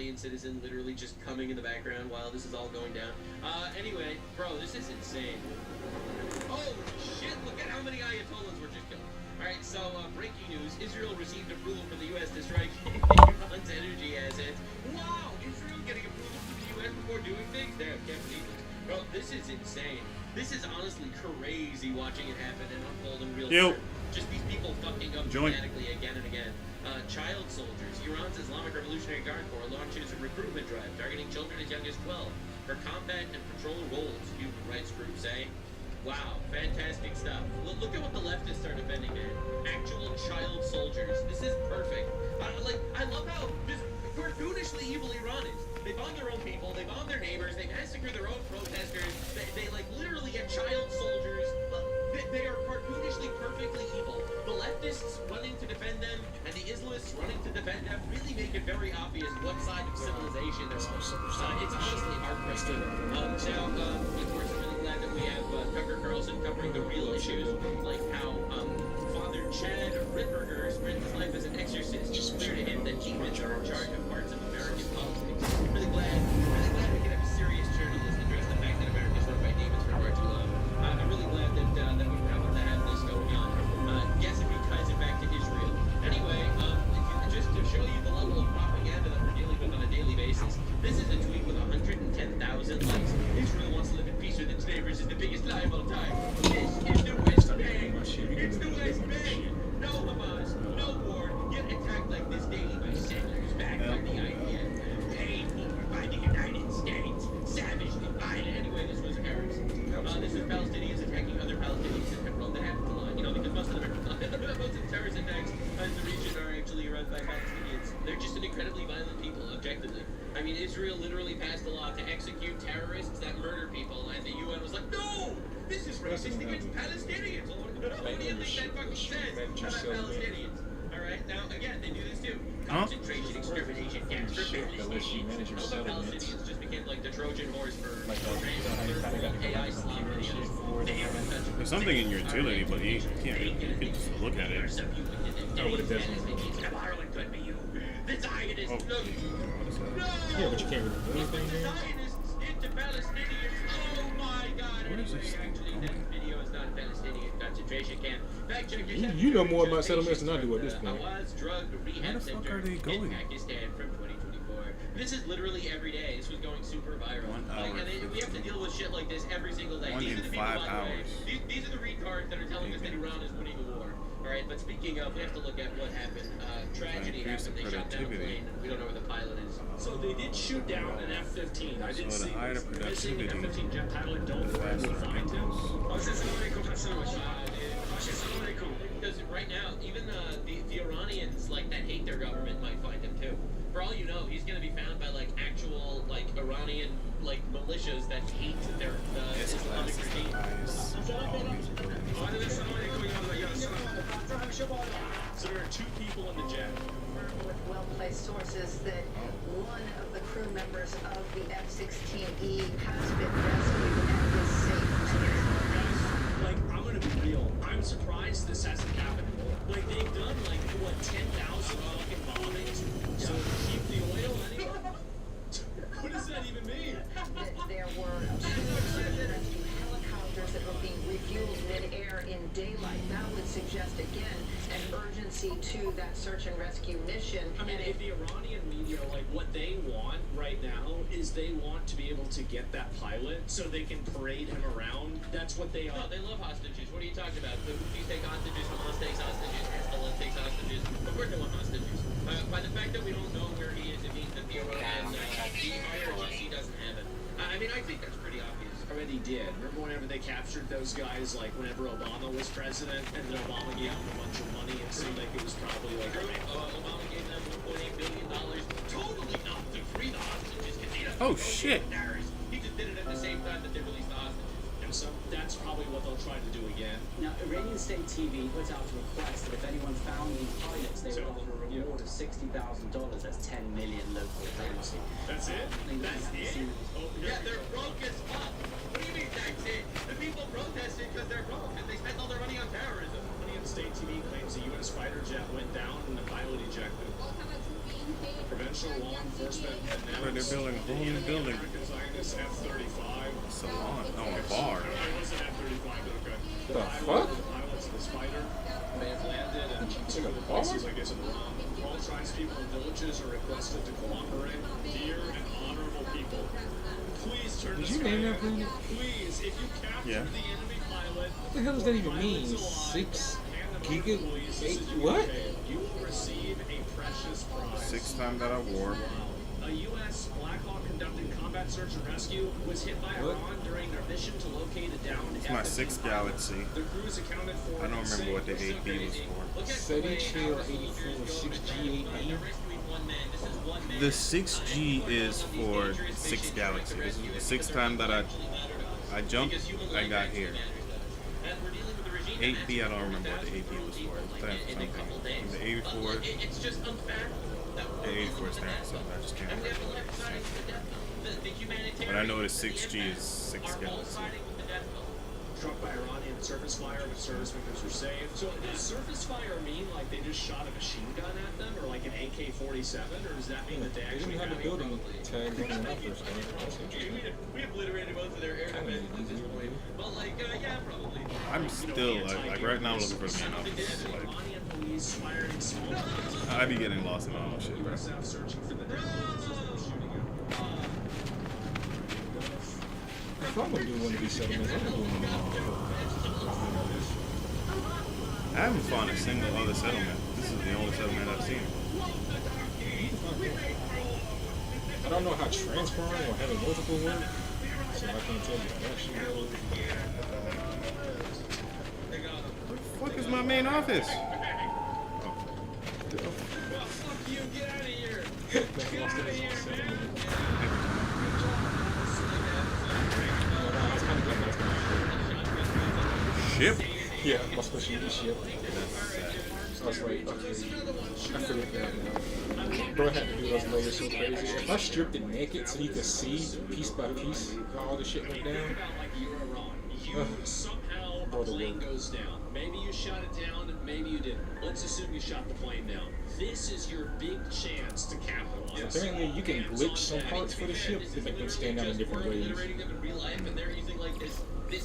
Iranian citizen literally just coming in the background while this is all going down. Anyway, bro, this is insane. Oh shit, look at how many Ayatollahs were just killed. Alright, so breaking news, Israel received approval from the US to strike Iran's energy assets. Wow, Israel getting approval from the US before doing things? Damn, can't believe this. Bro, this is insane. This is honestly crazy watching it happen and unfold in real time. Just these people fucking up dramatically again and again. Child soldiers. Iran's Islamic Revolutionary Guard Corps launches a recruitment drive targeting children as young as 12 for combat and patrol roles, human rights groups say. Wow, fantastic stuff. Look at what the leftists are defending, man. Actual child soldiers. This is perfect. I love how just cartoonishly evil Iran is. They bomb their own people, they bomb their neighbors, they massacre their own protesters, they like literally get child soldiers. They are cartoonishly perfectly evil. The leftists running to defend them and the Islamists running to defend them really make it very obvious what side of civilization they're on. It's honestly heartbreaking. Now, of course, I'm really glad that we have Tucker Carlson covering the real issues, like how Father Chad Ripperger spent his life as an exorcist. It's clear to him that demons are in charge of parts of American politics. Really glad we can have a serious journalist address the fact that America is run by demons for far too long. I'm really glad that we were able to have this going on. Yes, if he ties it back to Israel. Anyway, just to show you the level of propaganda that we're dealing with on a daily basis, this is a tweet with 110,000 likes. Israel wants to live in peace with its neighbors is the biggest lie of all time. This is the West Bank. It's the West Bank. No Hamas, no war, yet attacked like this daily by settlers backed by the IDF. Paid for by the United States. Savagely violent. Anyway, this was Arabs. This is Palestinians attacking other Palestinians in Hebron that have the line. You know, because most of the terrorist attacks in the region are actually run by Palestinians. They're just an incredibly violent people, objectively. I mean, Israel literally passed a law to execute terrorists that murder people, and the UN was like, no! This is racist against Palestinians! What do you think that fucking says about Palestinians? Alright, now, again, they do this too. Concentration, extermination, camps for Palestinians. Palestinians just became like the Trojan horse for AI slaughter. There's something in your utility, but you can't. You can just look at it. Oh, but it doesn't. Ireland could be you. The Zionists. No. Yeah, but you can't really do anything there. Zionists into Palestinians. Oh my God. What is this Actually, that video is not a Palestinian concentration camp. Fact check yourself. You know more about settlements than I do at this point. Awaz Drug Rehab Center in Pakistan from 2024. This is literally every day. This was going super viral. And we have to deal with shit like this every single day. These are the people, by the way, these are the retards that are telling us that Iran is winning the war. Alright, but speaking of, we have to look at what happened. Tragedy happened. They shot down a plane, and we don't know where the pilot is. So they did shoot down an F-15. I didn't see this. Missing F-15 jet pilot, don't really find him. Because right now, even the Iranians like that hate their government might find him too. For all you know, he's going to be found by like actual like Iranian like militias that hate their Islamic regime. So there are two people in the jet. With well-placed sources that one of the crew members of the F-16E has been rescued and is safe. Like, I'm gonna be real. I'm surprised this hasn't happened. Like, they've done like what 10,000 fucking bombings. So keep the oil anyway. What does that even mean? There were rescue helicopters that were being refueled mid-air in daylight. That would suggest again an urgency to that search and rescue mission. I mean, if the Iranian media, like, what they want right now is they want to be able to get that pilot so they can parade him around. That's what they are. No, they love hostages. What are you talking about? The Houthis take hostages, Hamas takes hostages, Hezbollah takes hostages. Of course they want hostages. By the fact that we don't know where he is, it means that the Iranian IRGC doesn't have it. I mean, I think that's pretty obvious. Already did. Remember whenever they captured those guys, like whenever Obama was president, and then Obama gave them a bunch of money, it seemed like it was probably like... Obama gave them $1.8 billion. Totally not to free the hostages. Oh, shit. He just did it at the same time that they released the hostages. And so that's probably what they'll try to do again. Now, Iranian state TV put out a request that if anyone found these pilots, they would offer a reward of $60,000. That's 10 million local currency. That's it? That's it? Yeah, they're broke as fuck. What do you mean that's it? The people protested because they're broke and they spent all their money on terrorism. Iranian state TV claims a U.S. fighter jet went down and the pilot ejected. Provincial law enforcement Right, announced they're building a whole new building. American Zionist F-35. Salon. Oh, a bar. It was an F-35, okay. The pilot- fuck? The pilots of this fighter may have landed in two Like a of the bar? places, I guess, in Iran. All tribespeople and villages are requested to cooperate. Dear and honorable people, please turn Did to you name that planet? Please, if you capture Yeah. the enemy pilot, What the hell does that even mean? pilot's alive, 6 hand them giga? over, please. This is What? UK. You will receive a precious prize. 6th time that I wore. Wow. A U.S. Black Hawk conducting combat search and rescue was hit by What? Iran during their mission to locate a downed It's my 6th Galaxy. The crews accounted for. I don't remember what the AP was for. SETI Chill 84 6G8B. The 6G is for 6th Galaxy. This is the 6th time that I jumped, I got here. 8B, I don't remember what the AP was for. The 84, It's just unfathomable. the 84 is there, so I just can't remember what it was. But I know the 6G is 6th Galaxy. Struck by Iranian surface fire, but service victims were saved. So does surface fire mean like they just shot a machine gun at them, or like an AK-47, or does that mean that they They actually didn't have the building tags on when I first started. That's interesting. We obliterated most of their air defense at this point. But like, yeah, probably. I'm still, like right now I'm looking for the main office. Like, Iranian police firing small I be getting lost in my own shit, bro. USF searching for the dead bodies as they were shooting at. If I'm gonna do one of these settlements, I'm gonna do one of them. I haven't found a single other settlement. This is the only settlement I've seen. I don't know how transferring or having multiple work, so I can't tell you how that shit goes. Where the fuck is my main office? Well, fuck you, get out of here. That's lost in this settlement. Ship? Yeah, my specialty ship. I was like, okay, I figured that out. Bro had to do those layers so crazy. If I stripped it naked so you could see piece by piece how all the shit went down. Like you're Iran. You somehow Bro, a the plane work. goes down. Maybe you shot it down, maybe you didn't. Let's assume you shot the plane down. This is your big chance to capitalize. Apparently you can glitch some parts for the ship to make them stand out in different We're ways. obliterating them in real life, and they're using like this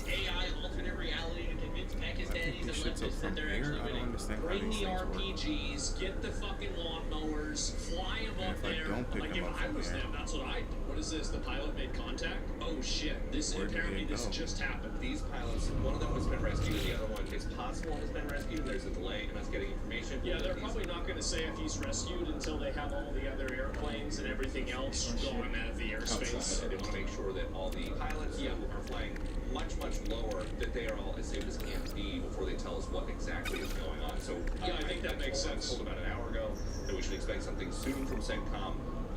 AI alternate reality to convince Pakistanis and Shit's up leftists from that they're here. actually I don't winning. understand how Bring these the things work. RPGs, get the fucking lawnmowers, fly them And up if I there. don't pick Like them if up I from was there- them, that's what I'd do. What is this? The pilot made contact? Oh shit! This Where did apparently they this go? just happened. These pilots, one of them has been rescued, the other one is possible has been rescued. There's a delay in us getting information. Yeah, they're probably not going to say if he's rescued until they have all the other airplanes and everything else going out of the airspace. And they want to make sure that all the pilots who are flying much lower, that they are all as safe as can be before they tell us what exactly is going on. So Yeah, I think that makes I was sense. told about an hour ago that we should expect something soon from CENTCOM.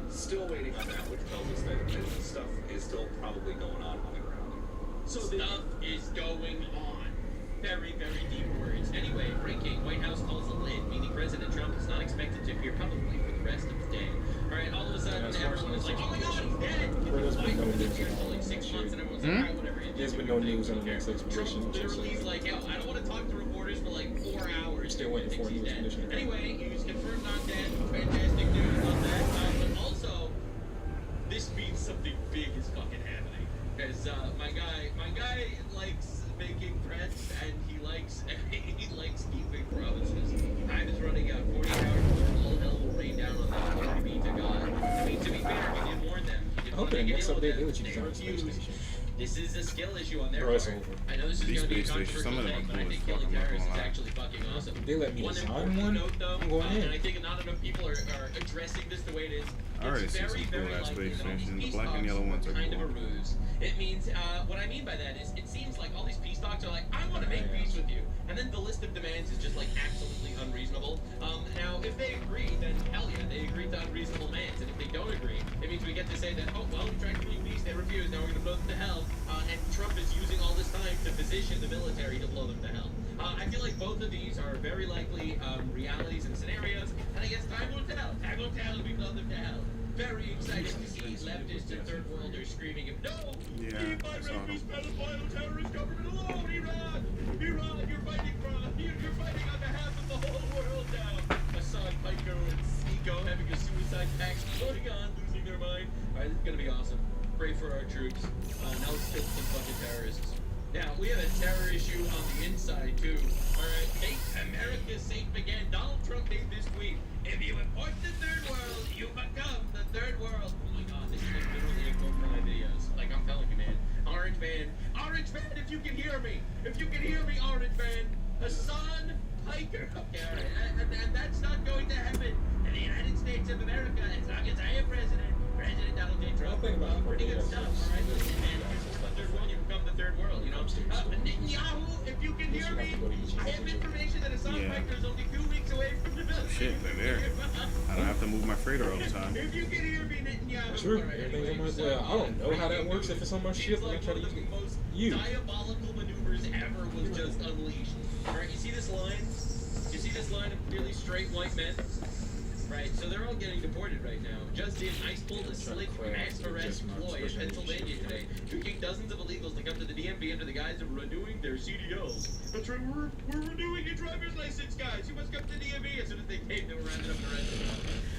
Still waiting on that, which tells us that stuff is still probably going on the ground. So Stuff is going on. Very, very deep words. Anyway, breaking. White House calls a lid, meaning President Trump is not expected to appear publicly for the rest of the day. All right, all of a sudden, everyone is like, oh my God, he's dead. There's been no Why? news Here on for like 6 that months, shit. and everyone's like, all right, whatever. There's been no news on the next Trump expedition. literally is like, yo, I don't want to talk to reporters for like 4 hours. Still waiting for a new He's dead. expedition. Anyway, he was confirmed not dead. Fantastic news on that. But also, this means something big is fucking happening. Because my guy likes making threats, and he likes keeping promises. Time is running out. 40 hours before all hell will rain down on them. Glory be to God. I mean, to be fair, he did warn them. He did I hope warn in them. the next He update did they warn let you them. design a space refused. station. This is a skill issue on their Bro, it's part. over. I know this is These going to be a space stations, some of them controversial are thing, but I cool think as killing fuck, I'm not terrorists gonna is lie. actually fucking awesome. They let me One design important one? note, though, I'm going in. and I think not enough people are addressing this the way it is. I already It's see some very, cool very ass likely space that all these stations. The peace black and talks yellow ones are kind of a cool. ruse. It means, what I mean by that is, it seems like all these peace talks are like, I want to make peace with you. And then the list of demands is just like absolutely unreasonable. Now, if they agree, then hell yeah, they agree to unreasonable demands. And if they don't agree, it means we get to say that, oh, well, we tried to make peace, they refused, now we're going to blow them to hell. And Trump is using all this time to position the military to blow them to hell. I feel like both of these are very likely realities and scenarios. And I guess time will tell. Time will tell if we blow them to hell. Very exciting to see leftists and third worlders screaming, no! Yeah, Leave my I saw them. rapist, pedophile, terrorist government alone, Iran! Iran, you're fighting on behalf of the whole world now! Assad Piker would seek Mexico having a suicide pact going on, losing their mind. All right, this is gonna be awesome. Pray for our troops. Now let's kill some fucking terrorists. Now, we have a terror issue on the inside, too. All right, make America safe again. Donald Trump made this tweet. If you import the third world, you become the third world. Oh my god, this is like literally a quote from my videos. Like, I'm telling you, man. Orange man, if you can hear me. If you can hear me, Orange man. Hassan Piker. Okay, all right. And that's not going to happen in the United States of America as long as I am president. President Donald J. Trump. Pretty good stuff, all right? And the third world, you become the third world, you know? Netanyahu, if you can hear me, I have information that Hassan Piker is only 2 weeks away from the building. Shit, they're there. I don't have to move my freighter all the time. If you can hear me, Netanyahu. True. Everything's on my well, I don't know how that works if it's on my ship and I try to use it. Most diabolical maneuvers ever was just unleashed. Alright, you see this line? You see this line of really straight white men? Right, so they're all getting deported right now. Just in, ICE pulled a slick mass arrest ploy in Pennsylvania today, taking dozens of illegals to come to the DMV under the guise of renewing their CDLs. That's right, we're renewing your driver's license, guys. You must come to the DMV. As soon as they came, they were rounded up and arrested.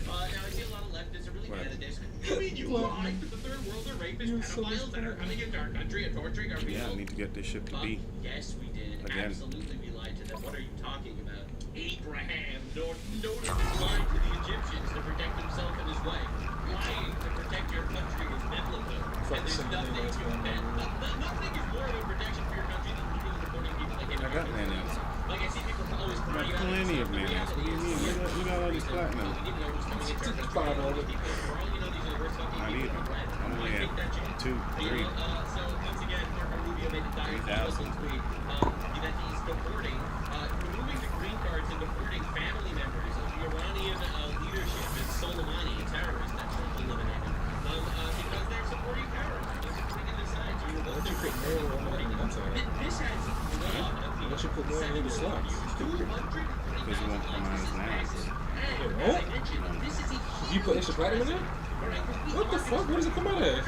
Now I see a lot of leftists are really mad at this. You mean you lied to the third world are rapists, pedophiles that are coming into our country and torturing our people? Yeah, I need to get this ship to B. Yes, we did. Again. Absolutely, we lied to them. What are you talking about? Abraham noticed lying to the Egyptians to protect himself and his wife. Lying to protect your country is biblical. And there's nothing is more of a protection for your country than legally deporting people like I got mayonnaise. Like I see people always I crying got out. plenty of mayonnaise. What do you mean? You got all these platinum. You need to know who's coming into our country. For all you know, these are the worst fucking Not people even. on the planet. I'm only Like, at take that, 2, 3. So once again, Marco Rubio made a diabolical tweet that he's deporting, removing the green cards and deporting family members of the Iranian leadership and Soleimani, a terrorist that's eliminated, because they're supporting terrorism. They're supporting it aside. So you're Don't you put more on the inside? This has Don't you put more in the slots? Because it won't come out as naps. It won't? If you put extra platinum in there? What the fuck? Where does it come out as?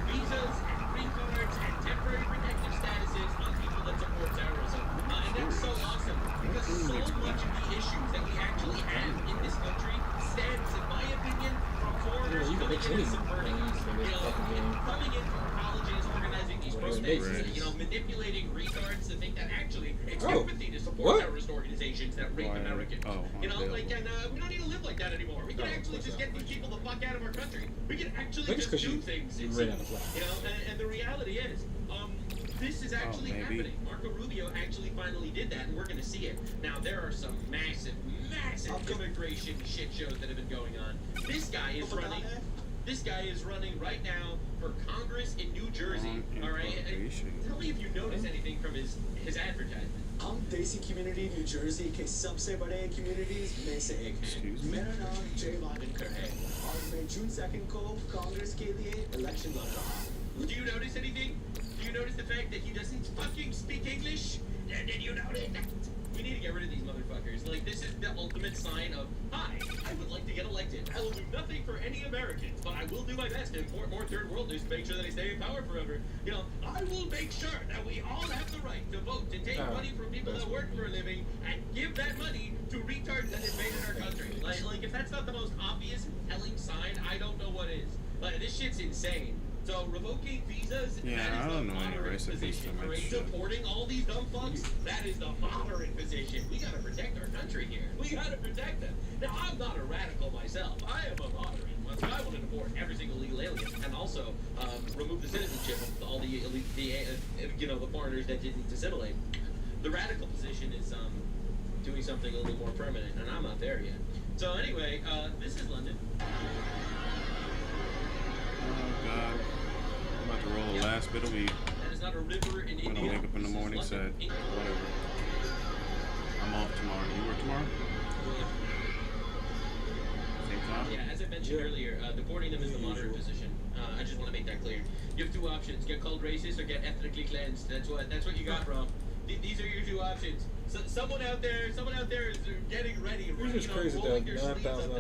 Visas, green cards, and temporary protective statuses on people that support terrorism. And that's so awesome because so much of the issues that we actually have in this country stems, in my opinion, from foreigners coming in and subverting us. Coming in from colleges, organizing these protests, manipulating retards to think that actually it's empathy to support terrorist organizations that rape Americans. And we don't need to live like that anymore. We can actually just get these people the fuck out of our country. We can actually just do things. And the reality is, this is actually happening. Marco Rubio actually finally did that, and we're going to see it. Now, there are some massive immigration shit shows that have been going on. This guy is running right now for Congress in New Jersey. All right, tell me if you notice anything from his advertisement. हम देसी community New Jersey के सबसे बड़े communities में से एक है। मेरा नाम जय वाडेकर है और मैं जून 2 को कांग्रेस के लिए election लड़ रहा हूँ। Do you notice anything? Do you notice the fact that he doesn't fucking speak English? Did you notice that? We need to get rid of these motherfuckers. Like, this is the ultimate sign of, hi, I would like to get elected. I will do nothing for any Americans, but I will do my best to import more third worlders to make sure that I stay in power forever. I will make sure that we all have the right to vote, to take money from people that work for a living, and give that money to retards that invaded our country. Like, if that's not the most obvious, telling sign, I don't know what is. Like, this shit's insane. So revoking visas, that is the moderate position, right? Supporting all these dumb fucks, that is the moderate position. We gotta protect our country here. We gotta protect them. Now, I'm not a radical myself. I am a moderate. So I want to deport every single illegal alien, and also remove the citizenship of all the foreigners that didn't assimilate. The radical position is doing something a little more permanent, and I'm not there yet. So anyway, this is London. Oh God. I'm about to roll the last bit of weed. That is not a river in India. I'm gonna wake up in the morning, said, whatever. I'm off tomorrow. You work tomorrow? Same time? Yeah, as I mentioned earlier, deporting them is the moderate position. I just want to make that clear. You have two options: get called racist or get ethnically cleansed. That's what you got, bro. These are your two options. So, someone out there is getting ready, rolling their sleeves up to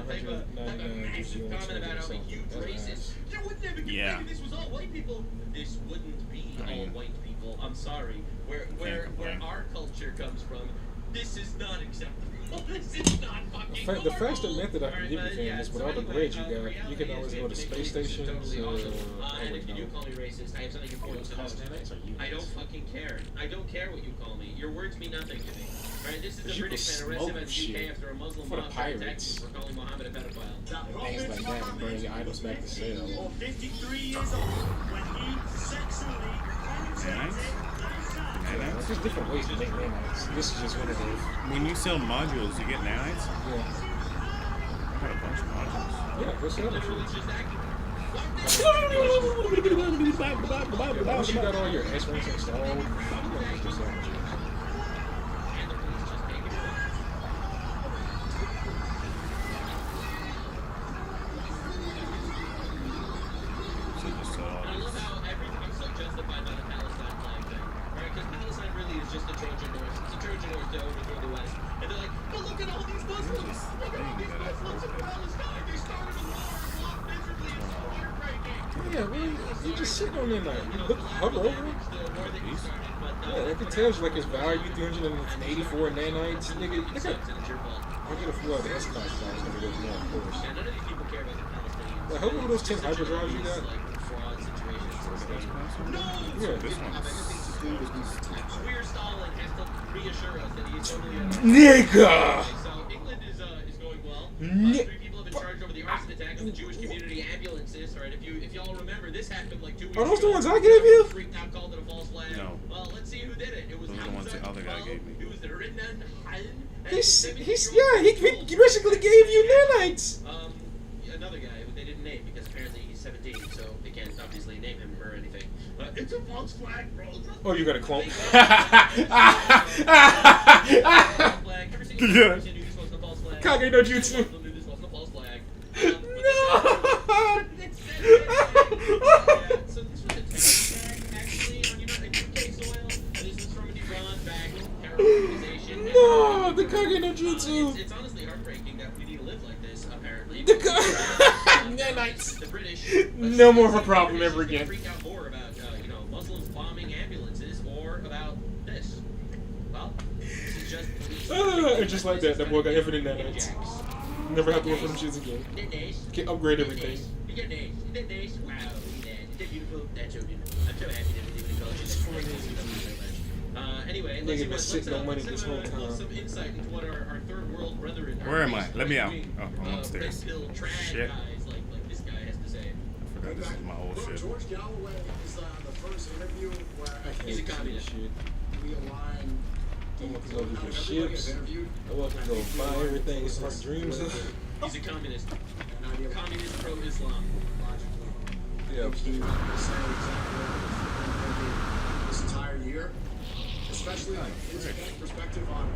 type a massive comment about how a huge racist. You wouldn't ever get maybe this was all white people. This wouldn't be all white people. I'm sorry. Where our culture comes from, this is not acceptable. This is not fucking The faster normal. method I can give you, fam, is with all the grades you got, you can always go to space stations. And if you do call me racist, I have something important to Cost say. nanites or units? I don't fucking care. I don't care what you call me. Your words mean nothing to me. Alright, this is a You British can man arrested by smoke the shit UK after a Muslim for the mob attacked pirates. him for calling Muhammad a pedophile. Things like that and bring your items back to sale. 53 years old when he sexually penetrated There's just different ways to make nanites. This is just one of those. When you sell modules, you get nanites. Yeah. I got a bunch of modules. Yeah, go sell them. Literally just acting. Once you got all your S-Ranks installed, you can just sell them. And the police just take it away. So just sell all I these. love how everything's so justified by the Palestine flag thing. Right? Because Palestine really is just a Trojan horse. It's a Trojan horse to overthrow the West. And they're like, but look at all these Muslims! Look at all these Muslims in Palestine! They started a war, fought miserably, it's so heartbreaking! Yeah, well, you just sitting on there like, look, hover over it. The war that you started, but Yeah, that can tell you like its value, 384 nanites. Nigga, look at, and it's your fault. I'll get a few other S-Class files gonna go more, of course. Yeah, none of these people care about the Palestinians. Like, how many of those 10 hyperdrives you got? Like fraud situations and stuff. Yeah. This one. Queer Stalin has to reassure us that he's totally Nigga! So England is going well. Ni- 3 people have been charged over the arson attack of the Jewish community ambulances. All right, if y'all remember, this happened like 2 weeks Are those ago. the ones I gave you? Freaked out, called it a false flag. No. Well, let's see who did it. It was Those are the ones the other guy gave me. It was the Rinnan Han. He basically gave you nanites! Another guy who they didn't name because apparently he's 17, so they can't obviously name him or anything. It's a false flag, bro. Oh, you got a clone? Every single person knew this wasn't a false flag. Kage no jutsu. Muslim knew this wasn't a false flag. No! So this was a terrorist attack, actually, on UK soil. And this is from an Iran-backed terror organization. No, the Kage no jutsu. It's honestly heartbreaking that we need to live like this, apparently. The nanites. The British. No more of a problem ever again. Freak out more about, Muslims bombing ambulances or about this. Well, this is just police. And just like that boy got infinite nanites. Never have to work for them shits again. Can upgrade everything. Wow, they're beautiful. That's so beautiful. I'm so happy that we live in a culture that's thank you so much. Anyway, Nigga let's been sitting on money this whole time. some insight into what our third world brethren are. Where am I? basically Let me out. doing, Oh, I'm upstairs. red pill trad Shit. guys like this guy has to say. I forgot this is my old shit. George Galloway is the first interview where He's a communist. Shit. we align I want to go how to the everybody ships. is interviewed. I want to go buy everything his heart dreams of. He's a communist. An idea of Communist pro-Islam. logically. Yeah. He would say exactly what we're going to do this entire year, especially his perspective on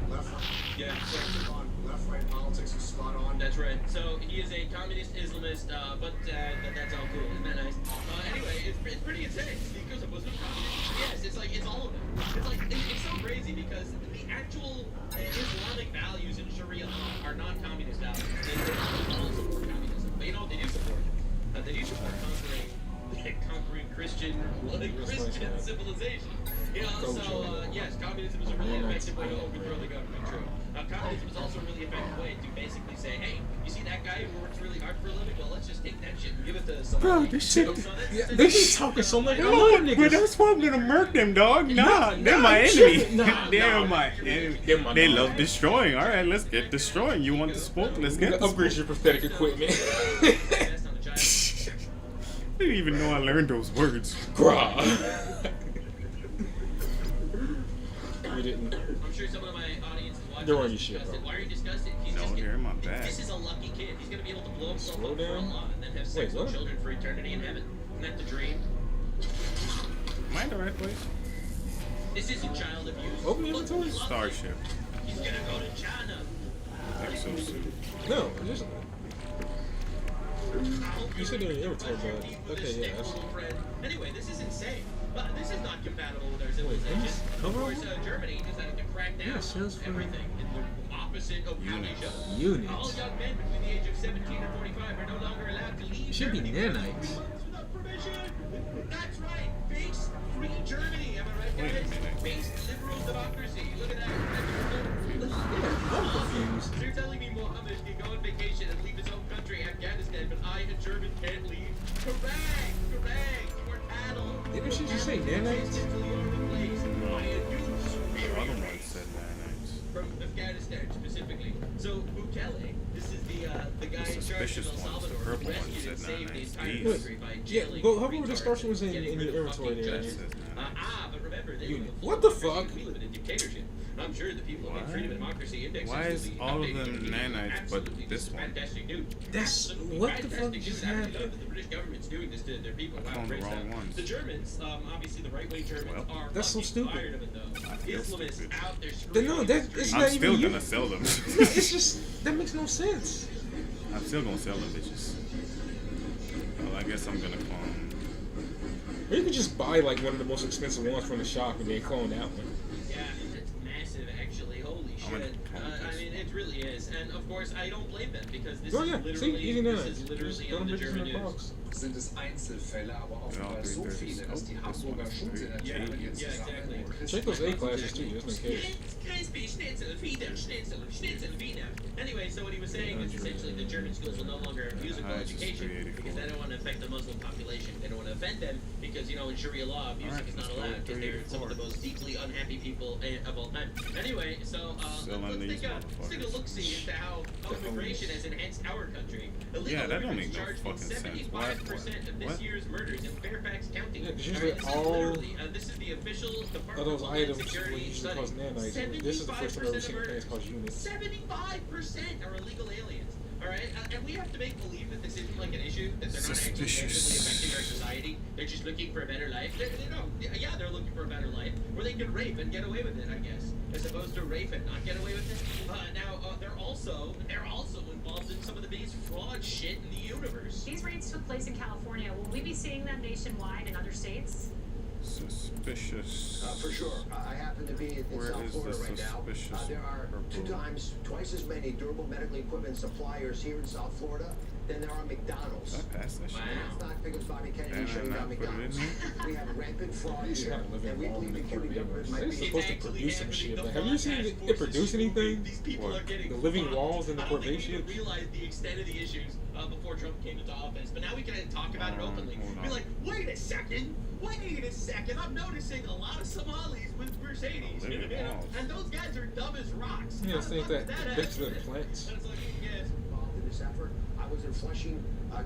Yeah. perspective on left-right politics is spot on. That's right. So he is a communist Islamist, but that's all cool. Isn't that nice? Anyway, it's pretty insane. He goes a Muslim communist. Yes, it's all of them. It's so crazy because the actual Islamic values in Sharia law are not communist values. They don't support communism. But they do support it. They do support conquering Christian civilization. Yes, communism is a really effective way to overthrow the government. True. Communism is also a really effective way to basically say, hey, you see that guy who works really hard for a living? Well, let's just take that shit and give it to someone. Bro, this shit. They be talking so much. But that's why I'm gonna murk them, dog. Nah, they're my enemy. They're my enemy. They love destroying. All right, let's get destroying. You want the sport? Let's get the Upgrade sport. your pathetic equipment. I didn't even know I learned those words. Grah. You didn't. I'm sure some of my audience is watching. They're on this your shit, disgusted. bro. Why are you disgusted? He's No, just you're in my bag. This is a lucky kid. He's gonna be able to blow himself Slow up for down. Allah and then have sex Wait, with what? children for eternity in heaven. Isn't that the dream? Am I in the right place? This isn't child abuse. Open the Look, inventory. he loves Starship. it. He's gonna go to China. Exosuit. No, just. You said in your inventory, but okay, yeah. That's, Anyway, this is insane. But this is not compatible with our civilization. this Of cover course, Germany decided to crack down Yeah, sounds on everything in the opposite of how they should. All units. young men between the age of 17 and 45 are no longer allowed to leave. It should be Germany for nanites. 3 months without permission. That's right. Base free Germany. Am I right, guys? Base liberal democracy. Look at that. I'm confused. vacation and leave his home country, Afghanistan, but I, a German, can't leave. Correct! Correct! Your paddle. Didn't she just say nanites? By a new The superior other one race said nanites. from Afghanistan specifically. So Bukele, this is the guy in charge suspicious of El ones, the Salvador, purple who ones rescued and said saved the nanites. entire These. country by Yeah, jailing but however the retards discussion was and in getting your rid of inventory fucking there. judges. But remember, they Unit. were What the full fuck? democracy. We live in a dictatorship. I'm sure the people Why? in Freedom and Democracy Index Why is will be all of updated them immediately. nanites but Absolutely, this one? Fantastic news. That's Absolutely what the fuck fantastic just news. I really happened? love that the British government's doing this to their people. I Wow, found the great wrong stuff. ones. The Germans, obviously the right-wing Germans, Well, are that's so fucking stupid. tired of it though. I feel Islamists stupid. out there Then screaming. no, in that the it's streets. not I'm even still you. gonna sell them. It's just that makes no sense. I'm still gonna sell them bitches. Well, I guess I'm gonna clone. Or you could just buy like one of the most expensive ones from the shop and then clone that one. Yeah, it's massive actually. Holy I'm gonna shit. clone I this. mean, it really is. And of course, I don't blame them because this Oh is yeah, see, literally, easy now. this is literally on the German news. Sind es Einzelfälle, aber Ja, offenbar so 330. viele, dass die Oh, this one Hamburger is Schulsenatoren great. jetzt Yeah, exactly. zusammen Check those A classes too, just in case. Crispy schnitzel, Wiener, schnitzel, Wiener. Anyway, so what he was saying is essentially the German schools will no longer have musical Highest is education 384. because they don't want to affect the Muslim population. They don't want to offend them because, you know, in Sharia law, music Alright, is not let's go allowed because with they're some of the 384. most deeply unhappy people of all time. Anyway, so Selling let's these take a look-see into how immigration has enhanced our country. Illegal Yeah, that don't immigrants make no charged fucking in sense. What? 75% of this What? year's murders in Fairfax County. Yeah, 'cause Alright, usually this is all literally, this is the official Department Of those of Homeland items will Security usually study. cause nanites. This is the first time I've ever seen a place called units. 75% are illegal aliens. All right, and we have to make believe that this isn't like an issue, that they're not actually Suspicious. negatively affecting our society. They're just looking for a better life. Yeah, they're looking for a better life, where they can rape and get away with it, I guess, as opposed to rape and not get away with it. They're also involved in some of the biggest fraud shit in the universe. These raids took place in California. Will we be seeing them nationwide in other states? Suspicious. For sure. I happen to be in Where South is Florida the right now. suspicious There are purple? twice as many durable medical equipment suppliers here in South Florida than there are McDonald's. Did I pass that shit? Wow. And that's not because Bobby Kennedy And I shutting down not put it in McDonald's. there? We have rampant fraud You should here, have a living and we wall believe in the the Cuban Caribbean. government might They're be supposed to It's produce some actually shit, but happening. have you The seen fraud it task producing force is anything? These people What? are getting The living fucked. walls in the I don't think Corvette we even shit? realized the extent of the issues before Trump came into office, but now we can talk about it openly. Hold Be on. like, wait a second, I'm noticing a lot of Somalis with Mercedes, Living you know, walls. and those guys are dumb as rocks. You How know, the think fuck that did bitch happen? with plants. And it's like, yes. involved in this effort. I was in Flushing,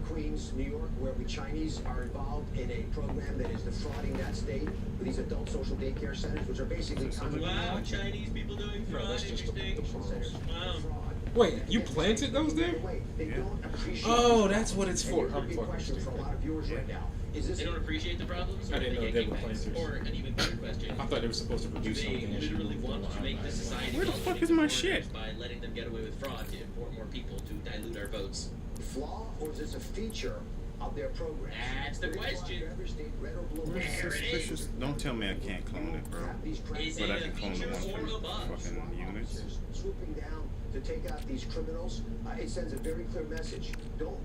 Queens, New York, where we Chinese are involved in a program that is defrauding that state with these adult social daycare centers, which are basically Wow, Chinese people doing No, fraud, that's just the interesting. centers. Wow. Fraud. Wait, you planted those there? Wait, they Yeah. don't appreciate Oh, these that's what it's And for. here's a I'm big fucking question for a lot of viewers right Yeah. now. Is this They don't appreciate the problems, or I didn't do know they they get were kickbacks? planters. Or an even better question, I thought they were supposed to do produce they something. that you literally would want to want make the society Where the fall fuck into is my corners shit? by letting them get away with fraud to import more people to dilute our votes? a flaw or is this a feature of their program? That's the question. Every state, red or blue. Where's There it suspicious? Don't tell me I can't clone it, bro. Is But it I a can clone the feature ones or from a bug? fucking units. Swooping down to take out these criminals, it sends a very clear message. Don't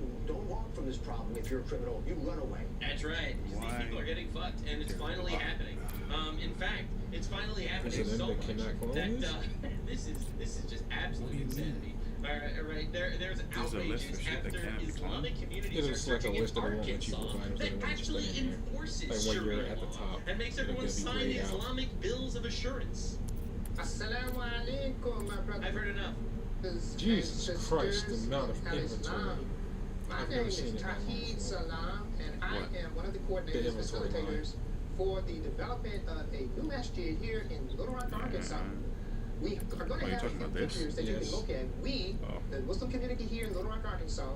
walk from this problem. If you're a criminal, you run away. That's right. 'Cause Why? these people are getting fucked, and it's finally happening. In fact, it's finally happening Is it so them much that cannot clone that these? this is just absolute What do you insanity. All right. There's There's a list outrages of shit that after can't be cloned. Islamic communities It are is like a searching in list that won't let you Arkansas provide items that that they want you to actually stay in here. enforces Like when you're Sharia at the law top, and makes it'll everyone be sign grayed out. Islamic bills of assurance. Assalamu alaikum, my brothers I've heard enough. and Jesus sisters Christ, the amount of in inventory. Islam. My I've name never is seen it that long Tahid before. Salam, and I What? am one of the The coordinators, inventory facilitators for the development of a new masjid here in Little Rock, Arkansas. We are going Oh, to you have talking about this? pictures that you Yes. can look at. We, Oh. the Muslim community here in Little Rock, Arkansas,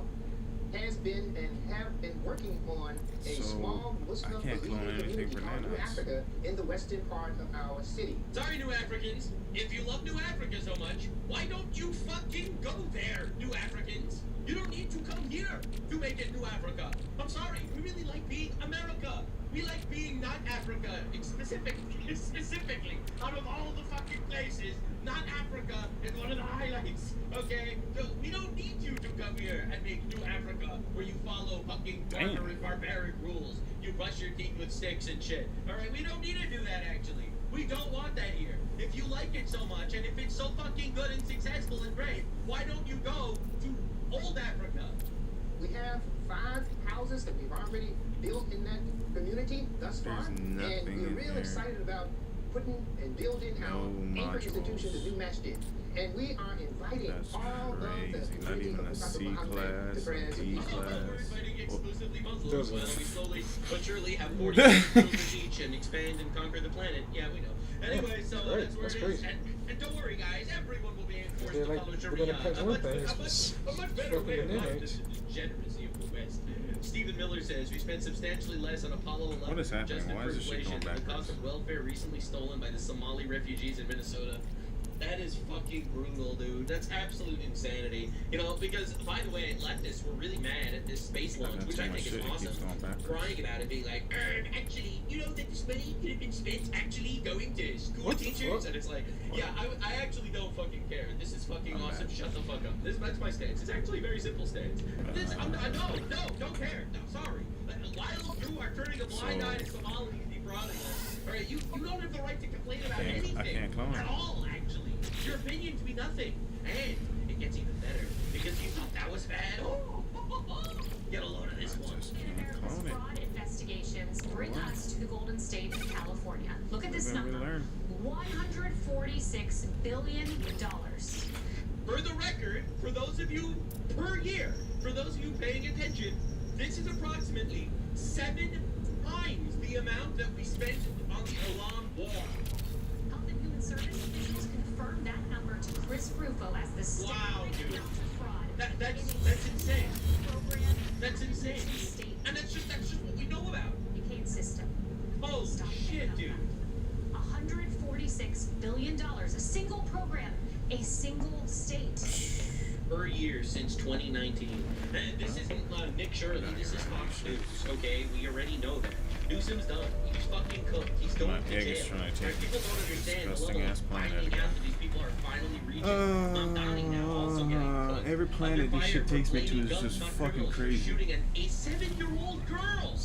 has been and have been working on a So, small I Muslim can't clone Believing anything community for called New nanas. Africa in the western part of our city. Sorry, New Africans. If you love New Africa so much, why don't you fucking go there, New Africans? You don't need to come here to make it New Africa. I'm sorry. We really like being America. We like being not Africa, specifically. Out of all the fucking places, not Africa is one of the highlights, okay? So we don't need you to come here and make New Africa where you follow fucking Damn. barbaric rules. You brush your teeth with sticks and shit. Alright, we don't need to do that actually. We don't want that here. If you like it so much and if it's so fucking good and successful and great, why don't you go to old Africa. We have 5 houses that we've already built in that community thus far, There's and nothing we're in real here. excited about putting and building No our anchor modules. institution, the new match did. And we are inviting That's all of the crazy. Not community even of a the C Prophet Muhammad class, to a prayers D and peace. class. We're inviting exclusively Muslims. Doesn't. Well, we slowly but surely have 40 soldiers each and expand and conquer the planet. Yeah, we know. Anyway, so Right, that's where that's it is. crazy. And don't worry, guys. Everyone will be forced They're to like, follow we're Sharia. gonna catch one thing. A much better way of life than the degeneracy of the West. Stephen Miller says, we spent substantially less on Apollo 11 What is happening? adjusted Why for is this shit inflation going and the cost backwards? of welfare recently stolen by the Somali refugees in Minnesota. That is fucking brutal, dude. That's absolute insanity. You know, because, by the way, leftists were really mad at this space launch, That's which too I much think is shit. It keeps awesome. going backwards. Crying about it, being like, actually, you know that this money could have been spent actually going to school What the teachers? fuck? And it's like, yeah, I actually don't fucking care. This is fucking I'm awesome. mad. Shut the fuck up. That's my stance. It's actually a very simple stance. No, don't care. No, sorry. While you are turning a blind eye to Somalia and defrauding us, alright, you don't have the right to complain about anything I can't clone at it. all, actually. Your opinion to be nothing. And it gets even better because you thought that was bad. Get a load of this one. Just And can't America's clone it. fraud investigations bring us to the golden state of California. Look at this Then we number. learn. $146 billion. For the record, for those of you per year, for those of you paying attention, this is approximately 7 times the amount that we spent on the Iran war. Health and Human Service officials confirmed that number to Chris Rufo as the state Wow, dude. of fraud. That's insane. Program That's insane. state And that's just what we know about. Medicaid system. Holy Stop shit, dude. $146 billion. A single program. A single state. Per year since 2019. And this isn't Nick Shirley, this is Fox News, okay? We already know that. Newsom's done. He's fucking cooked. He's going My to egg is jail. trying to take Right, people don't understand the disgusting level of ass planet finding again. out that these people are finally reaching. Mamdani now also getting cooked. Every planet Under this fire shit for takes me to blaming is guns just on fucking criminals for crazy. Shooting a 7-year-old girl.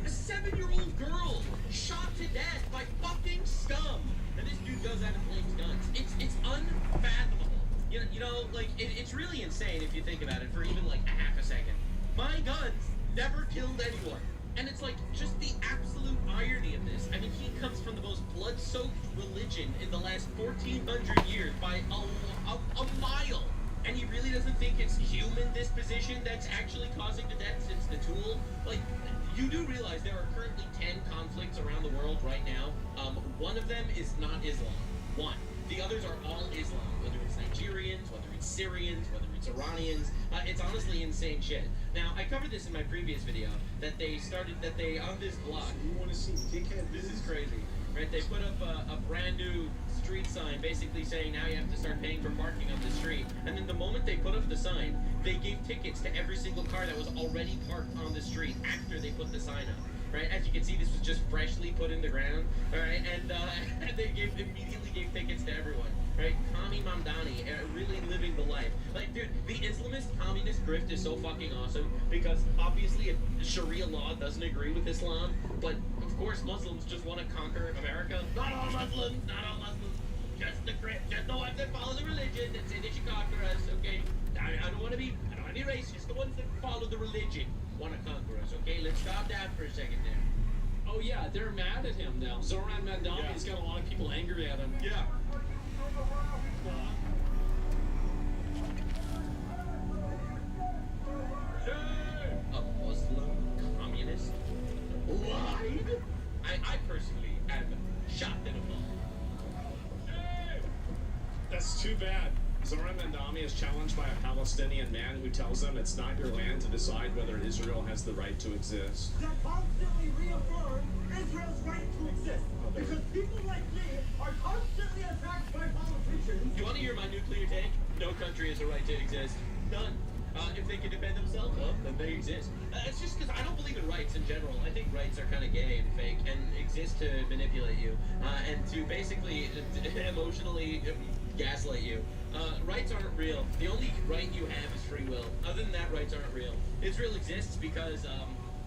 A 7-year-old girl shot to death by fucking scum. And this dude goes out and blames guns. It's unfathomable. You know, like, it's really insane if you think about it for even, like, a half a second. My guns never killed anyone. And it's, like, just the absolute irony of this. I mean, he comes from the most blood-soaked religion in the last 1,400 years by a mile. And he really doesn't think it's human disposition that's actually causing the deaths. It's the tool. Like, you do realize there are currently 10 conflicts around the world right now. One of them is not Islam. One. The others are all Islam, whether it's Nigerians, whether it's Syrians, whether it's Iranians. It's honestly insane shit. Now, I covered this in my previous video, that on this block, You want to see dickhead? this is crazy, right? They put up a brand new street sign basically saying now you have to start paying for parking on the street. And then the moment they put up the sign, they gave tickets to every single car that was already parked on the street after they put the sign up. Right, as you can see, this was just freshly put in the ground. All right, and they immediately gave tickets to everyone. Right, Kami Mamdani, really living the life. Like, dude, the Islamist communist grift is so fucking awesome because obviously Sharia law doesn't agree with Islam, but of course Muslims just want to conquer America. Not all Muslims, just the ones that follow the religion that say they should conquer us. Okay, I don't want to be racist. The ones that follow the religion want to conquer us. Okay, let's stop that for a second there. Oh yeah, they're mad at him now. Zoran Mandami's got a lot of people angry at him. Yeah. A Muslim communist lied? I personally am shocked and appalled. That's too bad. Zoran Mandami is challenged by a Palestinian man who tells him it's not your land to decide whether Israel has the right to exist. That constantly reaffirm Israel's right to exist. Because people like me are constantly attacked by politicians. You want to hear my nuclear take? No country has a right to exist. None. If they can defend themselves, well, then they exist. It's just because I don't believe in rights in general. I think rights are kind of gay and fake and exist to manipulate you and to basically emotionally gaslight you. Rights aren't real. The only right you have is free will. Other than that, rights aren't real. Israel exists because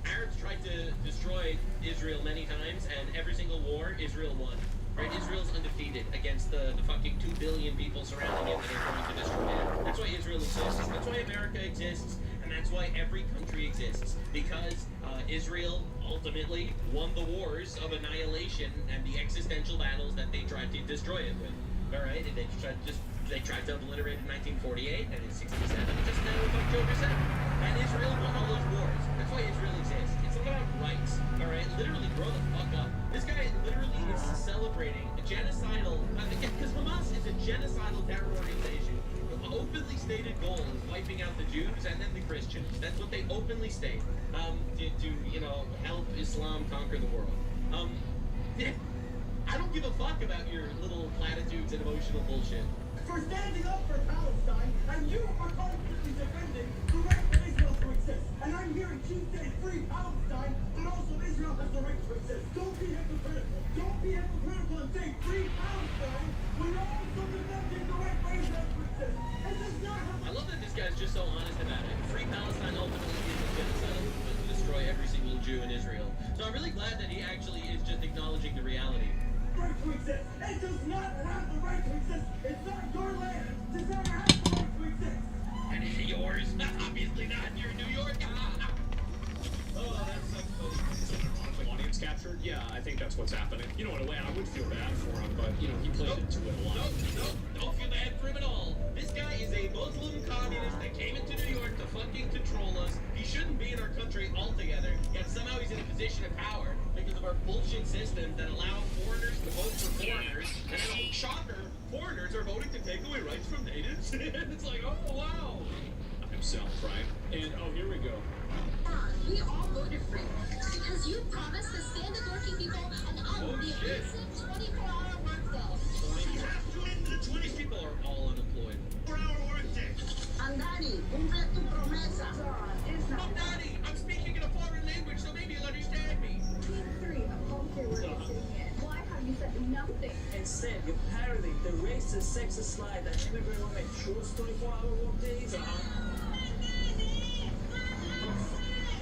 Arabs tried to destroy Israel many times, and every single war, Israel won. Right? Israel's undefeated against the fucking 2 billion people surrounding it that are going to destroy it. That's why Israel exists. That's why America exists. And that's why every country exists. Because Israel ultimately won the wars of annihilation and the existential battles that they tried to destroy it with. All right? And they tried to obliterate it in 1948 and in 67, just now with October 7th. And Israel won all those wars. That's why Israel exists. It's all about rights. All right? Literally, grow the fuck up. This guy literally is celebrating a genocidal, because Hamas is a genocidal terror organization. The openly stated goal is wiping out the Jews and then the Christians. That's what they openly state. To help Islam conquer the world. I don't give a fuck about your little platitudes and emotional bullshit. For standing up for Palestine, and you are constantly defending the right for Israel to exist. And I'm hearing you say free Palestine, but also Israel has the right to exist. Don't be hypocritical. Don't be hypocritical and say free Palestine when you're also defending the right for Israel to exist. And does not have... I love that this guy's just so honest about it. Free Palestine ultimately is a genocidal movement to destroy every single Jew in Israel. So I'm really glad that he actually is just acknowledging the reality. Right to exist. It does not have the right to exist. It's not your land. Does not have the right to exist. And is it yours? Obviously not. You're in New York. Oh, that's so funny. Audience captured? Yeah, I think that's what's happening. You know, in a way, I would feel bad for him, but, he played into it a lot. Nope, don't feel bad for him at all. This guy is a Muslim communist that came into New York to fucking control us. He shouldn't be in our country altogether, yet somehow he's in a position of power because of our bullshit system that allow foreigners to vote for foreigners, and then, shocker, foreigners are voting to take away rights from natives. It's like, oh, wow. Himself, right? And, here we go. We all voted for you because you promised to stand the working people and Oh, the shit. 24-hour workday. You have to end the 20 people are all unemployed. 4-hour workday. Andani, cumple tu promesa. I'm Daddy. I'm speaking in a foreign language, so maybe you'll understand me. Three of home care workers sitting in. Why have you said nothing? Instead, you're parroting the racist, sexist lie that immigrant women choose 24-hour workdays.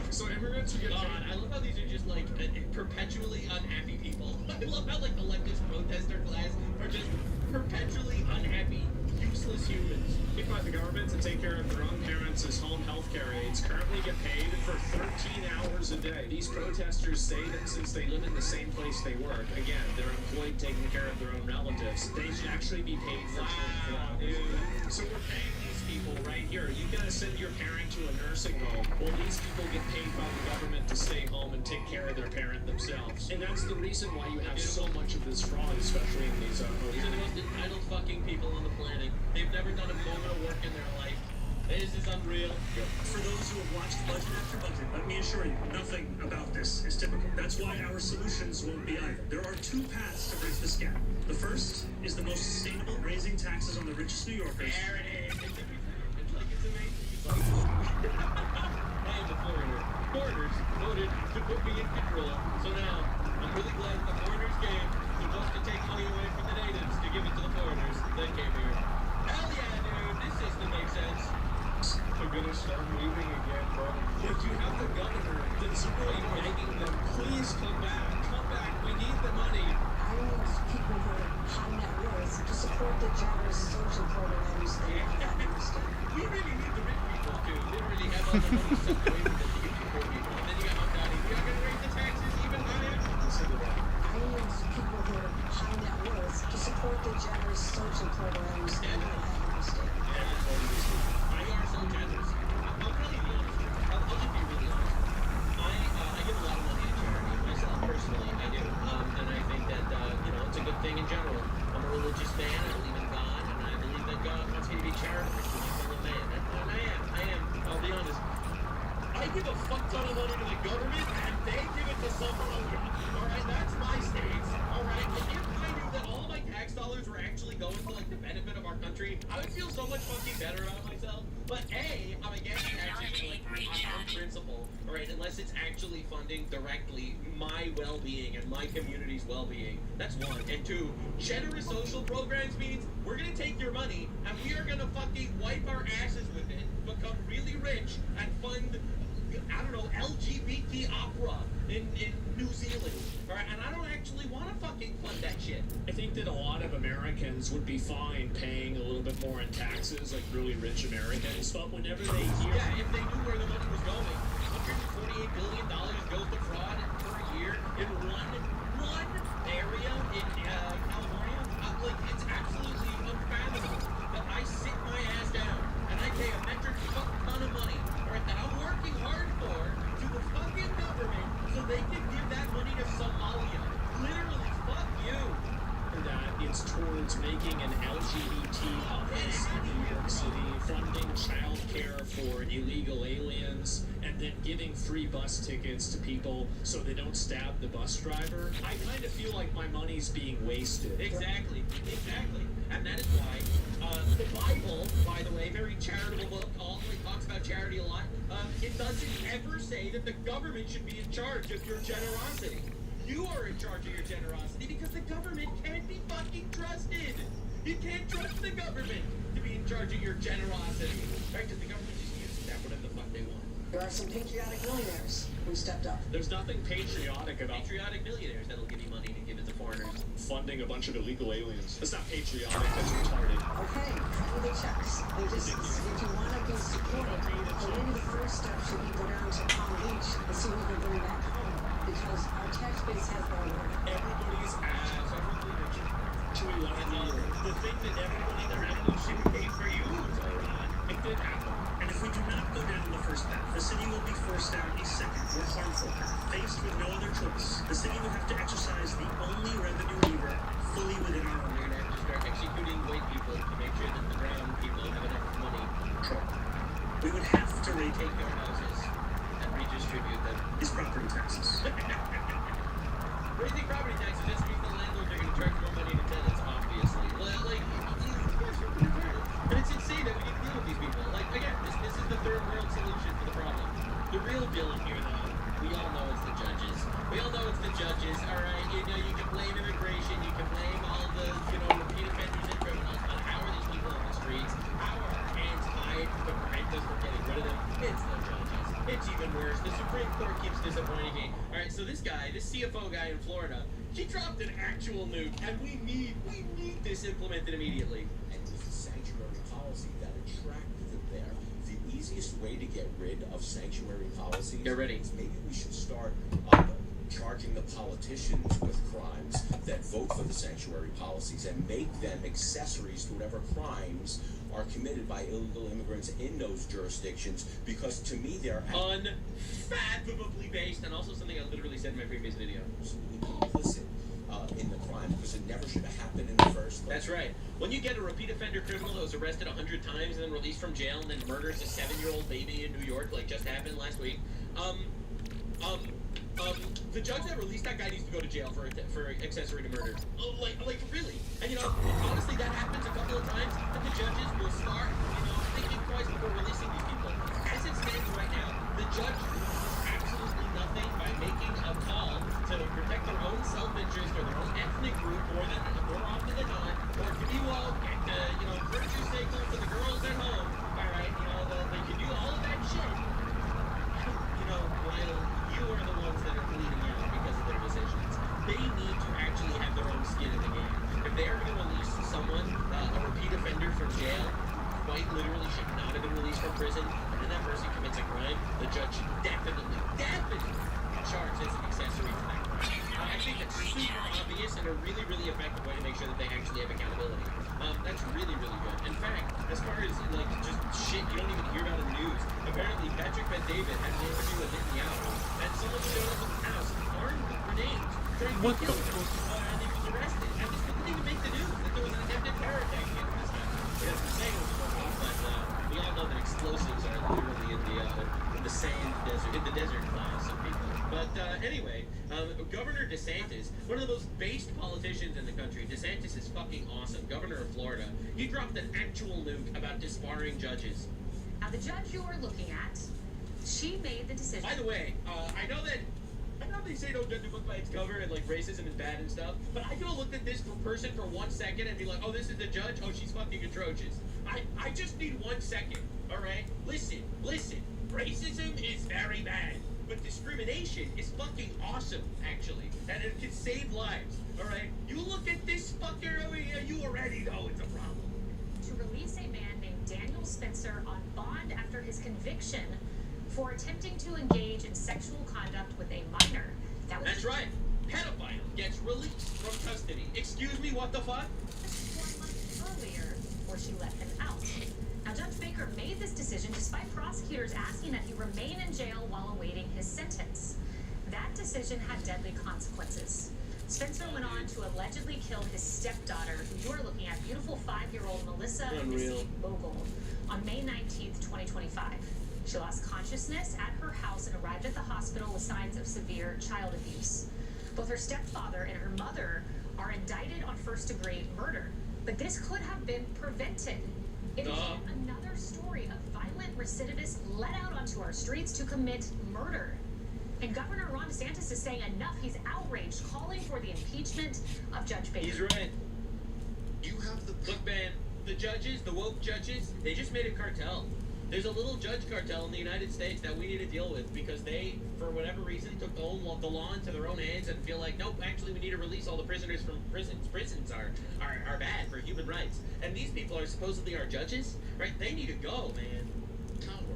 So immigrants who get God, I love how these are just like perpetually unhappy people. I love how like the leftist protester class are just perpetually unhappy, useless humans. paid by the government to take care of their own parents as home health care aides currently get paid for 13 hours a day. These protesters say that since they live in the same place they work, again, they're employed taking care of their own relatives, they should actually be paid for 24 hours. Dude. So we're paying these people right here. You gotta send your parent to a nursing home. Well, these people get paid by the government to stay home and take care of their parent themselves. And that's the reason why you have so much of this fraud, especially in these These are the most entitled fucking people on the planet. They've never done a moment of work in their life. This is unreal. For those who have watched Budget After Budget, let me assure you, nothing about this is typical. That's why our solutions won't be either. There are two paths to bridge this gap. The first is the most sustainable, raising taxes on the richest New Yorkers. There it is. It's like it's amazing. It's like I am a foreigner. Foreigners voted to put me in control. So now I'm really glad the foreigners came to take money away from the natives to give it to the foreigners that came here. Hell yeah, dude. This system makes sense. They're gonna start moving again, bro. But you have the governor that's really begging them, please come back, we need the money. I urge people who are high net worth to support the generous social programs that you have in the state. We really need the rich people to literally have all the money sucked away from them to give to the poor people. And then you got Mamdani, we are going to raise the taxes even higher. Listen to that. I urge people who are high net worth to support the generous social programs that you have in the state. Yeah, I are so generous. I'll really be honest with you. I'll just be really honest. I give a lot of money to charity myself, personally, I do. And I think that, it's a good thing in general. I'm a religious man, I believe in God, and I believe that God wants me to be charitable to my fellow man. And I am, I'll be honest. I give a fuck ton of money to the government, and they give it to someone else. Alright, that's my stance. Alright, if I knew that all my tax dollars were actually going to, like, the benefit of our country, I would feel so much fucking better about myself. But A, I'm against taxes, like, on principle, alright, unless it's actually funding directly my well-being and my community's well-being. That's one. And two, generous social programs means we're gonna take your money, and we are gonna fucking wipe our asses with it, become really rich, and fund, I don't know, LGBT opera in New Zealand. Alright? Alright, and I don't actually want to fucking fund that shit. I think that a lot of Americans would be fine paying a little bit more in taxes, like really rich Americans, but whenever they hear... Yeah, if they knew where the money was going. $148 billion goes to fraud per year in one area in California. Like, it's absolutely unfathomable that I sit my ass down and I pay a metric fuck ton of money, alright, that I'm working hard for, to the fucking government so they can give that money to Somalia. Literally, fuck you. That it's towards making an LGBT office in New York City, funding childcare for illegal aliens, and then giving free bus tickets to people so they don't stab the bus driver. I kind of feel like my money's being wasted. Exactly. And that is why the Bible, by the way, very charitable book, always talks about charity a lot. It doesn't ever say that the government should be in charge of your generosity. You are in charge of your generosity because the government can't be fucking trusted. You can't trust the government to be in charge of your generosity. Right? Because the government just uses that whatever the fuck they want. There are some patriotic millionaires who stepped up. There's nothing patriotic about Patriotic millionaires that'll give you money to give it to foreigners. funding a bunch of illegal aliens. That's not patriotic, that's retarded. Okay, pay the checks. They just, if you want to be supported, maybe the first step should be go down to Palm Beach and see what we can bring back home. Because our tax base has no work. Everybody's ass. Chewy left me. The thing that everybody around you should pay for you is alright. It did happen. And if we do not go down the first path, the city will be forced down a second, more harmful path. Faced with no other choice, the city will have to exercise the only revenue lever fully within our own. We're gonna have to start executing white people to make sure that the brown people have enough money. We would have to Take their houses and redistribute them. raise property taxes. Raising property taxes just means the landlords are gonna charge more money to tenants, obviously. Like, but it's insane that we need to deal with these people. Like, again, this is the third world solution to the problem. The real villain here, though, we all know it's the judges. We all know it's the judges, alright? You know, you can blame immigration, you can blame all the, repeat offenders and criminals, but how are these people on the streets? How are our hands tied to prevent us from getting rid of them? It's the judges. It's even worse. The Supreme Court keeps disappointing me. Alright, so this guy, this CFO guy in Florida, he dropped an actual nuke, and we need this implemented immediately. And it was a sanctuary policy that attracted them there. The easiest way to get rid of sanctuary policies is maybe we should start charging the politicians with crimes that vote for the sanctuary policies and make them accessories to whatever crimes are committed by illegal immigrants in those jurisdictions, because to me they're unfathomably based, and also something I literally said in my previous video. Absolutely complicit in the crime, because it never should have happened in the first place. That's right. When you get a repeat offender criminal that was arrested 100 times and then released from jail and then murders a 7-year-old baby in New York, like just happened last week, the judge that released that guy needs to go to jail for accessory to murder. Like really. And honestly, that happens a couple of times, and the judges will start, thinking twice before releasing these people. As it stands right now, the judge loses absolutely nothing by making a call to protect their own self-interest or their own ethnic group more often than not, or to be woke and virtue signal for the girls at home. Alright, they can do all of that shit. While you are the ones that are bleeding out because of their decisions. They need to actually have their own skin in the game. If they are going to release someone, a repeat offender from jail, quite literally should not have been released from prison, and then that person commits a crime, the judge should definitely charge as an accessory to that crime. I think that's super obvious and a really, really effective way to make sure that they actually have accountability. That's really, really good. In fact, as far as just shit you don't even hear about in the news, apparently Patrick Bet-David had an interview with Netanyahu, and someone showed up at the house armed with grenades trying to kill him, and he was arrested. And this didn't even make the news that there was an attempted terror attack against this guy. It doesn't say it was going on, but we all know that explosives are literally in the sand desert, in the desert class of people. But anyway, Governor DeSantis, one of the most based politicians in the country, DeSantis is fucking awesome. Governor of Florida, he dropped an actual nuke about disbarring judges. Now, the judge you are looking at, she made the decision. By the way, I know they say don't judge a book by its cover and racism is bad and stuff, but I could have looked at this person for 1 second and be like, oh, this is the judge? Oh, she's fucking atrocious. I just need 1 second, alright? Listen, racism is very bad, but discrimination legislation is fucking awesome, actually, and it can save lives. All right, you look at this fucker over here, you already know it's a problem. To release a man named Daniel Spencer on bond after his conviction for attempting to engage in sexual conduct with a minor. That's right. Pedophile gets released from custody. Excuse me, what the fuck? 1 month earlier, before she let him out. Now, Judge Baker made this decision despite prosecutors asking that he remain in jail while awaiting his sentence. That decision had deadly consequences. Spencer went on to allegedly kill his stepdaughter, who you are looking at, beautiful 5-year-old Melissa Missy Bogle, on May 19th, 2025. She lost consciousness at her house and arrived at the hospital with signs of severe child abuse. Both her stepfather and her mother are indicted on first-degree murder, but this could have been prevented. It is yet another story of violent recidivists let out onto our streets to commit murder. And Governor Ron DeSantis is saying enough. He's outraged, calling for the impeachment of Judge Baker. He's right. You have the... Look, man, the judges, the woke judges, they just made a cartel. There's a little judge cartel in the United States that we need to deal with because they, for whatever reason, took the law into their own hands and feel like, nope, actually we need to release all the prisoners from prisons. Prisons are bad for human rights. And these people are supposedly our judges, right? They need to go, man. Power,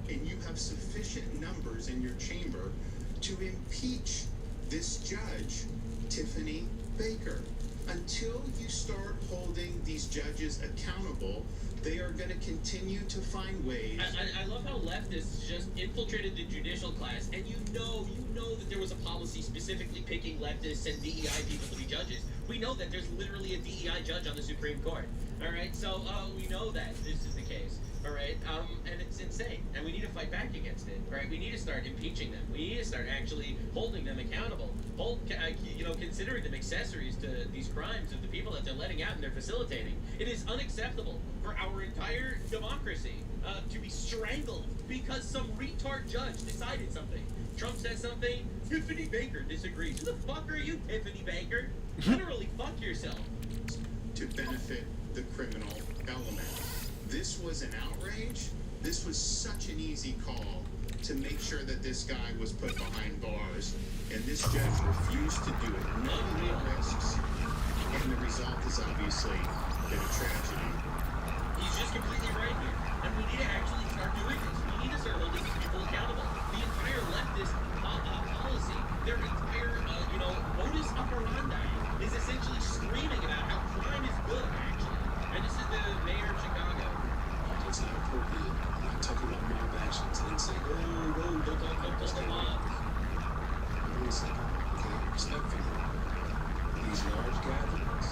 and you have sufficient numbers in your chamber to impeach this judge, Tiffany Baker. Until you start holding these judges accountable, they are going to continue to find ways. I love how leftists just infiltrated the judicial class, and you know that there was a policy specifically picking leftists and DEI people to be judges. We know that there's literally a DEI judge on the Supreme Court. All right, so we know that this is the case. All right, and it's insane, and we need to fight back against it. All right, we need to start impeaching them. We need to start actually holding them accountable. Considering them accessories to these crimes of the people that they're letting out and they're facilitating. It is unacceptable for our entire democracy to be strangled because some retard judge decided something. Trump says something, Tiffany Baker disagrees. Who the fuck are you, Tiffany Baker? Literally, fuck yourself. To benefit the criminal element. This was an outrage. This was such an easy call to make sure that this guy was put behind bars, and this judge refused to do it. No real risks, and the result has obviously been a tragedy. He's just completely right here, and we need to actually start doing this. We need to start holding these people accountable. The entire leftist policy, their entire, modus operandi is essentially screaming about how crime is good, actually. And this is the mayor of Chicago. It's not appropriate. I'm talking about mob actions. And saying, don't the mob. Wait a second. Okay, respectfully. These large gatherings.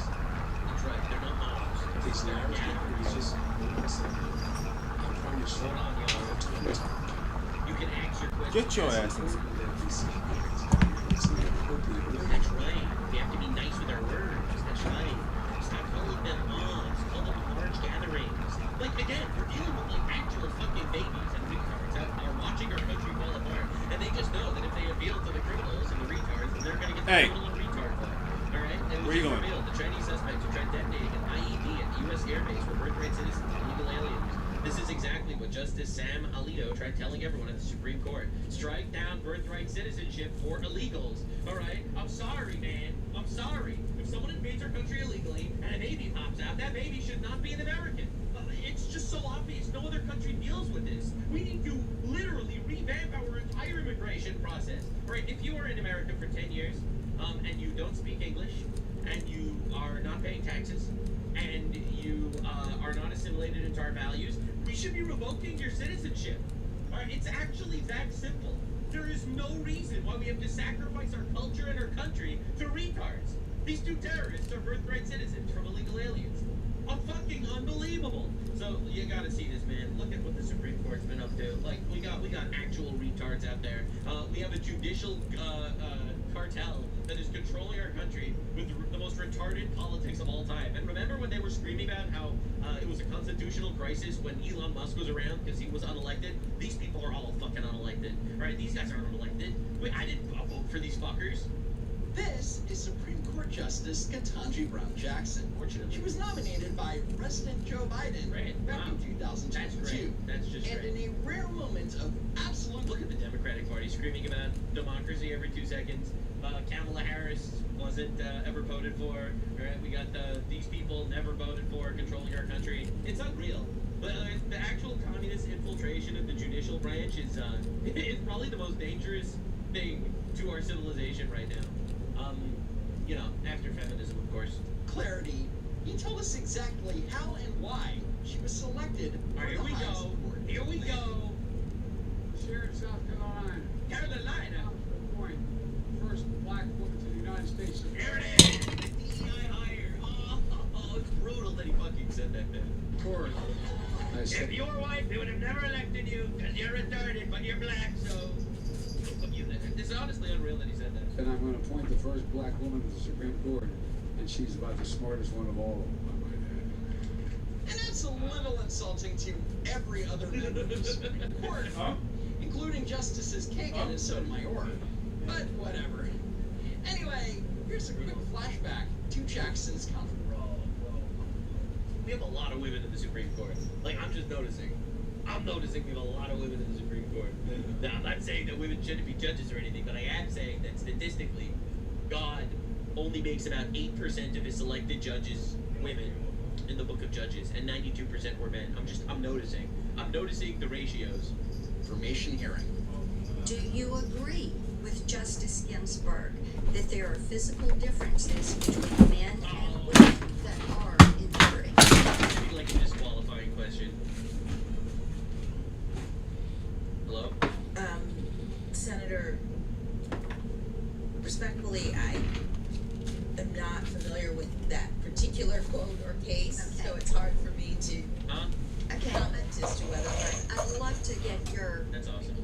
That's right, they're not mobs. These large gatherings just, wait a second. I promise you. Hold on, y'all. You can ask your question. Get your asses. That's right. We have to be nice with our words. That's right. Stop calling them mobs. Call them large gatherings. Like, again, we're dealing with, like, actual fucking babies and retards that are watching our country fall apart. And they just know that if they appeal to the criminals and the retards, then they're going to get the criminal and retard flag. All right? And where are you going? Revealed, the Chinese suspect who tried detonating an IED at the U.S. airbase for birthright citizens and illegal aliens. This is exactly what Justice Sam Alito tried telling everyone at the Supreme Court. Strike down birthright citizenship for illegals. All right? I'm sorry, man. I'm sorry. If someone invades our country illegally and a baby pops out, that baby should not be an American. It's just so obvious. No other country deals with this. We need to literally revamp our entire immigration process. All right? If you are in America for 10 years and you don't speak English and you are not paying taxes and you are not assimilated into our values, we should be revoking your citizenship. All right? It's actually that simple. There is no reason why we have to sacrifice our culture and our country to retards. These two terrorists are birthright citizens from illegal aliens. Fucking unbelievable. So you gotta see this, man. Look at what the Supreme Court's been up to. Like, we got actual retards out there. We have a judicial cartel that is controlling our country with the most retarded politics of all time. And remember when they were screaming about how it was a constitutional crisis when Elon Musk was around because he was unelected? These people are all fucking unelected, right? These guys aren't unelected. I didn't vote for these fuckers. This is Supreme Court Justice Ketanji Brown Jackson. She was nominated by President Joe Biden back in 2022. That's just and great. in a rare moment of absolute... Look at the Democratic Party screaming about democracy every 2 seconds. Kamala Harris wasn't ever voted for. Right? We got these people never voted for controlling our country. It's unreal. But the actual communist infiltration of the judicial branch is probably the most dangerous thing to our civilization right now. You know, after feminism, of course. Clarity. He told us exactly how and why she was selected. All right, here we go. Here we go. Sheriff, South Carolina. Carolina. Point. First black woman to the United States. There it is. The DEI hire. Oh, it's brutal that he fucking said that, man. Of course. If you were white, they would have never elected you because you're retarded, but you're black, so. It's honestly unreal that he said that. And I'm going to appoint the first black woman to the Supreme Court, and she's about the smartest one of all, I might add. And that's a little insulting to every other member of the Supreme Court, including Justices Kagan and Sotomayor. But whatever. Anyway, here's a quick flashback to Jackson's comment. We have a lot of women in the Supreme Court. Like, I'm just noticing. I'm noticing we have a lot of women in the Supreme Court. Now, I'm not saying that women shouldn't be judges or anything, but I am saying that statistically, God only makes about 8% of his selected judges women in the Book of Judges, and 92% were men. I'm noticing. I'm noticing the ratios. Information hearing. Do you agree with Justice Ginsburg that there are physical differences between men and women that are enduring? Maybe like a disqualifying question. Hello? Senator, respectfully, I am not familiar with that particular quote or case, so it's hard for me to comment as to whether I'd love to get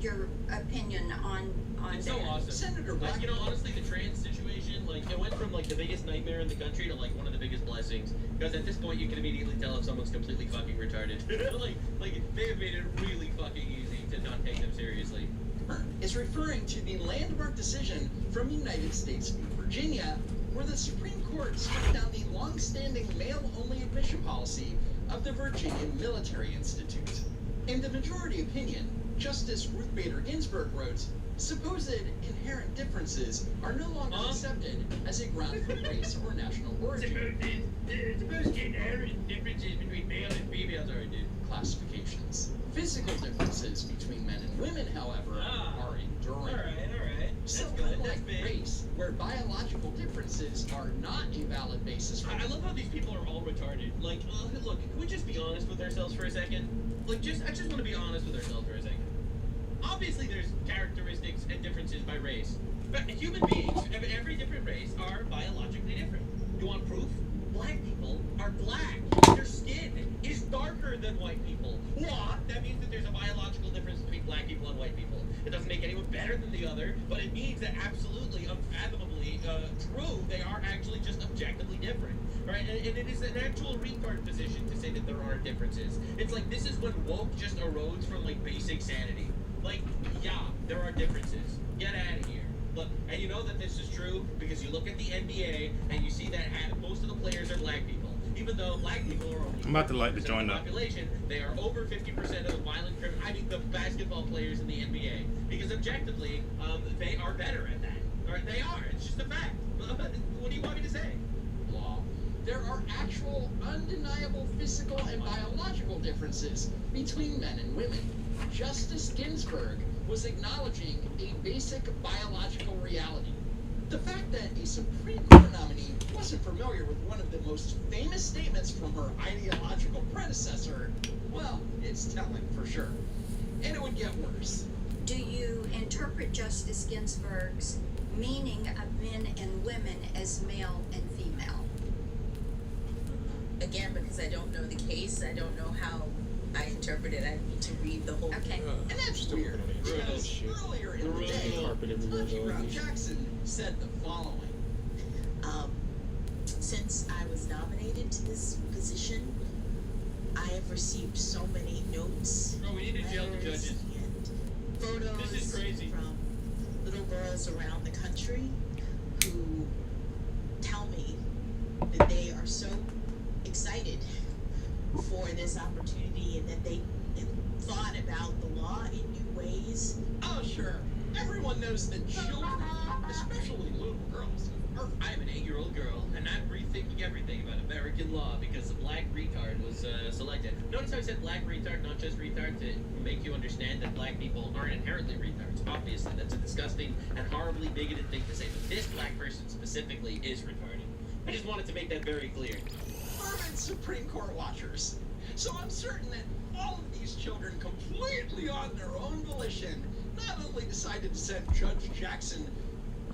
your opinion on It's that. so awesome. Senator Like, you know, honestly, the trans situation, like, it went from, like, the biggest nightmare in the country to, like, one of the biggest blessings. Because at this point, you can immediately tell if someone's completely fucking retarded. like, they have made it really fucking easy to not take them seriously. Is referring to the landmark decision from United States v. Virginia, where the Supreme Court struck down the long-standing male-only admission policy of the Virginia Military Institute. In the majority opinion, Justice Ruth Bader Ginsburg wrote, supposed inherent differences are no longer accepted as a ground for race or national origin. Supposed inherent differences between male and females are classifications. Physical differences between men and women, however, are enduring. Alright. So unlike race, where biological differences are not a valid basis for... I love how these people are all retarded. Like, look, can we just be honest with ourselves for a second? Like, I just want to be honest with ourselves for a second. Obviously, there's characteristics and differences by race. But human beings of every different race are biologically different. You want proof? Black people are black. Their skin is darker than white people. What? That means that there's a biological difference between black people and white people. It doesn't make anyone better than the other, but it means that absolutely, unfathomably true, they are actually just objectively different. Right? And it is an actual retard position to say that there are differences. It's like, this is when woke just erodes from, like, basic sanity. Like, yeah, there are differences. Get out of here. Look, and you know that this is true because you look at the NBA and you see that most of the players are black people. Even though black people are only I'm about to light the 50% joint of the up. population, they are over 50% of the violent criminal. I mean, the basketball players in the NBA, because objectively, they are better at that. Or they are. It's just a fact. What do you want me to say? Law. There are actual, undeniable physical and biological differences between men and women. Justice Ginsburg was acknowledging a basic biological reality. The fact that a Supreme Court nominee wasn't familiar with one of the most famous statements from her ideological predecessor, well, it's telling for sure. And it would get worse. Do you interpret Justice Ginsburg's meaning of men and women as male and female? Again, because I don't know the case, I don't know how I interpret it. I need to read the whole thing. And that's weird, because earlier in the day, Ketanji Brown Jackson said the following. Since I was nominated to this position, I have received so many notes, Bro, we need to jail the judges. and photos This is crazy. from little girls around the country who tell me that they are so excited for this opportunity and that they thought about the law in new ways. Oh, sure. Everyone knows that children, especially little girls, are. I'm an 8-year-old girl, and I'm rethinking everything about American law because the black retard was selected. Notice how I said black retard, not just retard, to make you understand that black people aren't inherently retards. Obviously, that's a disgusting and horribly bigoted thing to say, but this black person specifically is retarded. I just wanted to make that very clear. Fervent Supreme Court watchers. So I'm certain that all of these children, completely on their own volition, not only decided to send Judge Jackson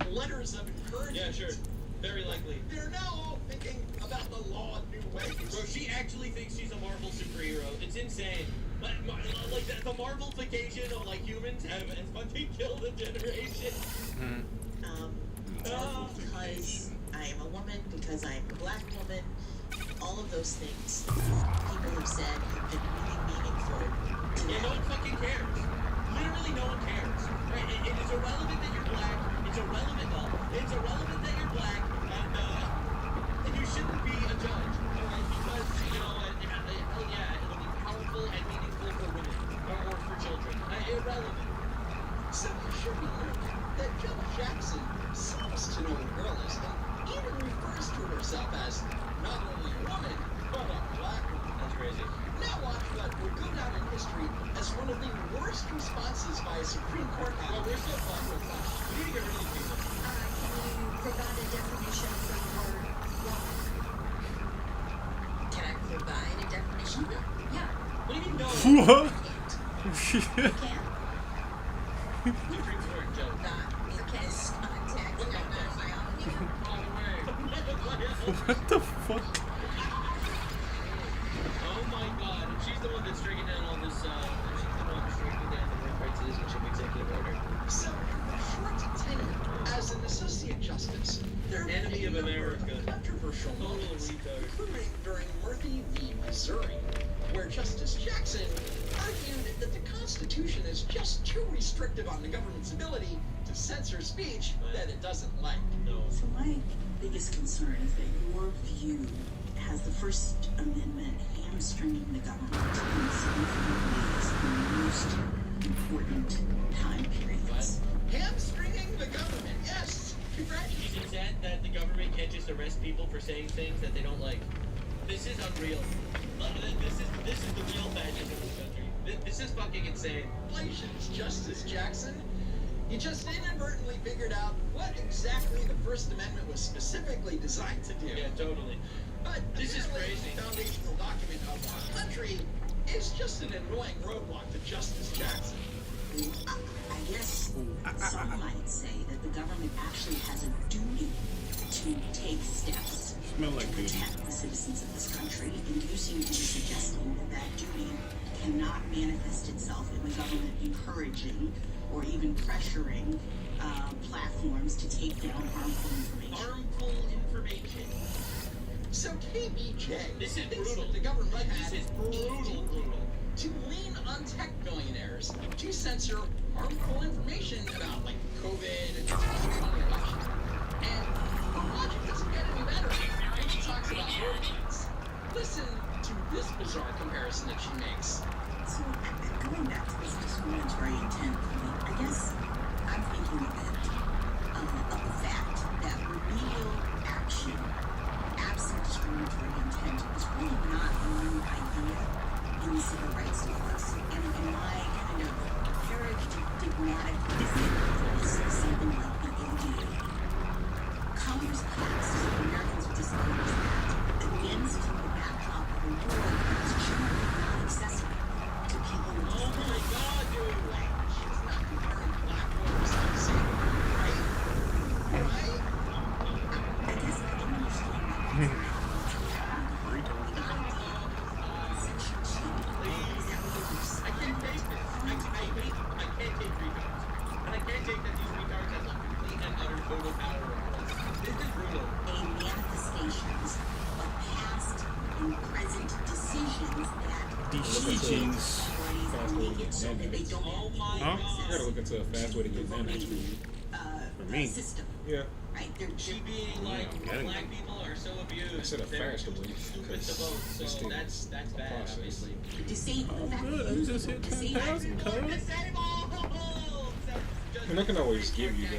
letters of encouragement. Yeah, sure. Very likely. They're now all thinking about the law in new ways. Bro, she actually thinks she's a Marvel superhero. It's insane. Like the Marvelification of like humans has fucking killed a generation. Because I am a woman, because I am a black woman, all of those things people have said have been really meaningful to Yeah, no them. one fucking cares. Literally no one cares. Right? It is irrelevant that you're black. It's irrelevant It's irrelevant that you're black, and you shouldn't be a judge. Alright? Because, you know, hell yeah, it'll be powerful and meaningful for women. Or for children. Irrelevant. So it should be noted that Judge Jackson seems to know what a girl is, and even refers to herself as not only a woman, but a black woman. That's crazy. Now watch what will go down in history as one of the worst responses by a Supreme Court. Well, we're so fucked. We need to get rid of these people. Can you provide a definition for the word woman? Can I provide a definition? Yeah. What do you mean no? What? You can. Supreme Court judge. Not in case contact. Look out there. All the way. What the fuck? Oh my god. She's the one that's striking down all this, she's the one that's striking down the birthright citizenship executive order. So, short tenure as an associate justice, there have been Enemy a of number America. controversial Total moments, retard. including during Murphy v. Missouri, where Justice Jackson argued that the Constitution is just too restrictive on the government's ability to censor speech that it doesn't like. No. So my biggest concern is that your view has the First Amendment hamstringing the government in significant ways in the most important time periods. Hamstringing the government, yes! Congratulations! She's upset that the government can't just arrest people for saying things that they don't like. This is unreal. This is the real fascism in this country. This is fucking insane. Congratulations, Justice Jackson. You just inadvertently figured out what exactly the First Amendment was specifically designed to do. Yeah, totally. But This is apparently crazy. The foundational document of our country is just an annoying roadblock to Justice Jackson. I guess some might say that the government actually has a duty to take steps Smell like to duty. protect the citizens of this country, and you seem to be suggesting that that duty cannot manifest itself in the government encouraging or even pressuring platforms to take down harmful information. Harmful information. So KBJ This is thinks brutal. that the government Like, has this is a brutal. duty to lean on tech billionaires to censor harmful information about like COVID and the 2020 election. And the logic doesn't get any better when she talks about robots. Listen to this bizarre comparison that she makes. So, going back to this discriminatory intent point, I guess I'm thinking of the fact that remedial action, absent discriminatory intent, is really not a new idea in the civil rights laws. And in my kind of paradigmatic vision, this is something like the ADA. Congress passed the Americans with Disabilities Act against the backdrop of a world that is generally not accessible to people with Oh my disabilities. god, dude. She's not comparing black voters to disabled, right? Right? I guess I don't understand that. Section 2. Is that what you're I can't take this. I can't take retards. And I can't take that these retards have like complete and utter total power over us. This is brutal. a manifestations of past and present decisions that Decisions. make it so that they don't Oh have my Huh? I gotta look into a fast way to get them next week. For me. system, Yeah. right? She being like, I'm getting black people are so abused. I said a They're faster too way, stupid to because vote. this So thing that's is a bad, process. disabled. Oh, The fact good. that I you just hit disabled 10,000, cuz. Disabled! And I can always give you the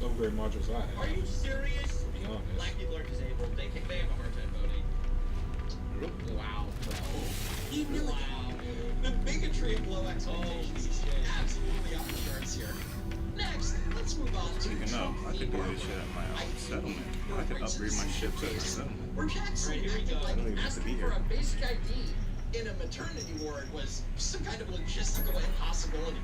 upgrade modules I have. Are you serious? To be honest. Black people are disabled. They have a hard time voting. Wow. Wow. The bigotry of low expectations is absolutely off the charts here. Next, let's move on to Speaking of, I could do this shit at my own settlement. I could upgrade my ships at my settlement. where Jackson acted I like don't even have to asking be for here. a basic ID in a maternity ward was some kind of logistical impossibility.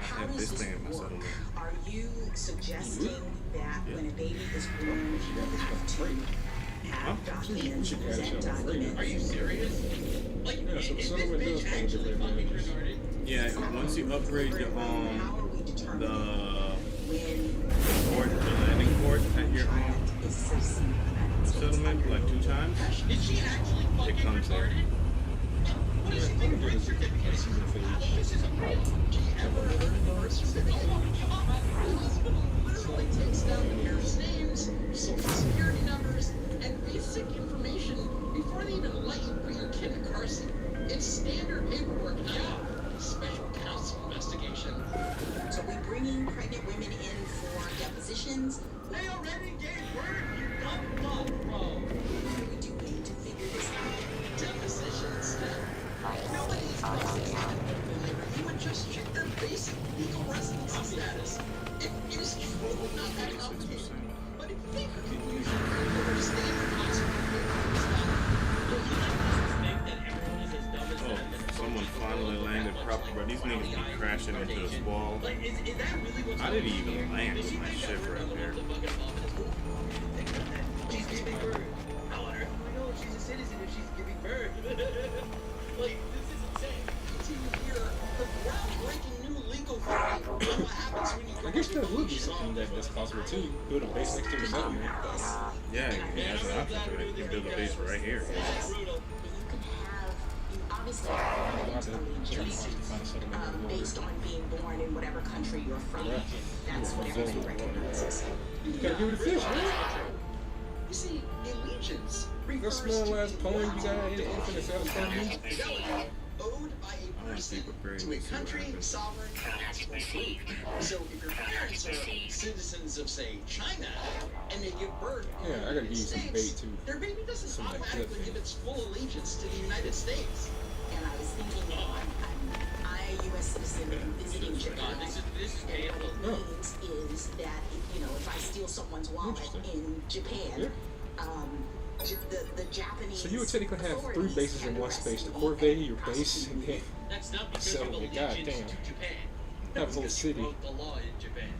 I have this thing in my settlement. Are you suggesting that when a baby is born, you have to have documents, present documents? Are you serious? Like, Yeah, so the is this settlement does bitch come with actually different fucking advantages. retarded? Yeah, once you upgrade the landing port at your settlement like 2 times, Is she actually it fucking comes there. retarded? What does she think a birth certificate is? This is a problem. Ever heard of a birth certificate? The hospital literally takes down the parents' names, social security numbers, and basic information before they even let you put your kid in a car seat. It's standard paperwork, not special counsel investigation. So we bringing pregnant women in for depositions. They already gave birth, you dumb fuck, bro. What are we doing to figure this out? Depositions? Nobody is cross-examined before they review and just check their basic legal residency status. It is truly not that complicated. But if you think your confusion over standard hospital paperwork is valid, Think that everyone is as dumb as Oh, them. someone finally landed properly, bro. These niggas be crashing into this wall. Like, is that really what's I didn't even land with my ship right there. She's giving birth. How on earth do we know if she's a citizen if she's giving birth? Like, this is insane. continue here the groundbreaking new legal theory on what happens when you go I guess to that would be vacation. something that's possible too. Build a base next to your settlement. Yeah, it has an option to it. You can build a base right here. Obviously have allegiance based on being born in whatever country you're from. That's what everybody recognizes. You gotta give it a fish, man. You see, allegiance That refers small to ass poem you got in the infinite satisfying me. fidelity owed by a person to a country, sovereign, or national group. So if your parents are citizens of, say, China, and they give birth in Yeah, I the gotta give you United some bait States, too. their baby doesn't Some like automatically clip give its full allegiance to the United States. And I was thinking, I, a U.S. citizen visiting Japan. This is And painful. what it means is that, if I steal someone's wallet in Japan, the Japanese. So you would technically have 3 bases in one space: the corvette, your base, and then That's not because of settlement. allegiance Goddamn. to Japan. Have a whole city. Broke the law in Japan.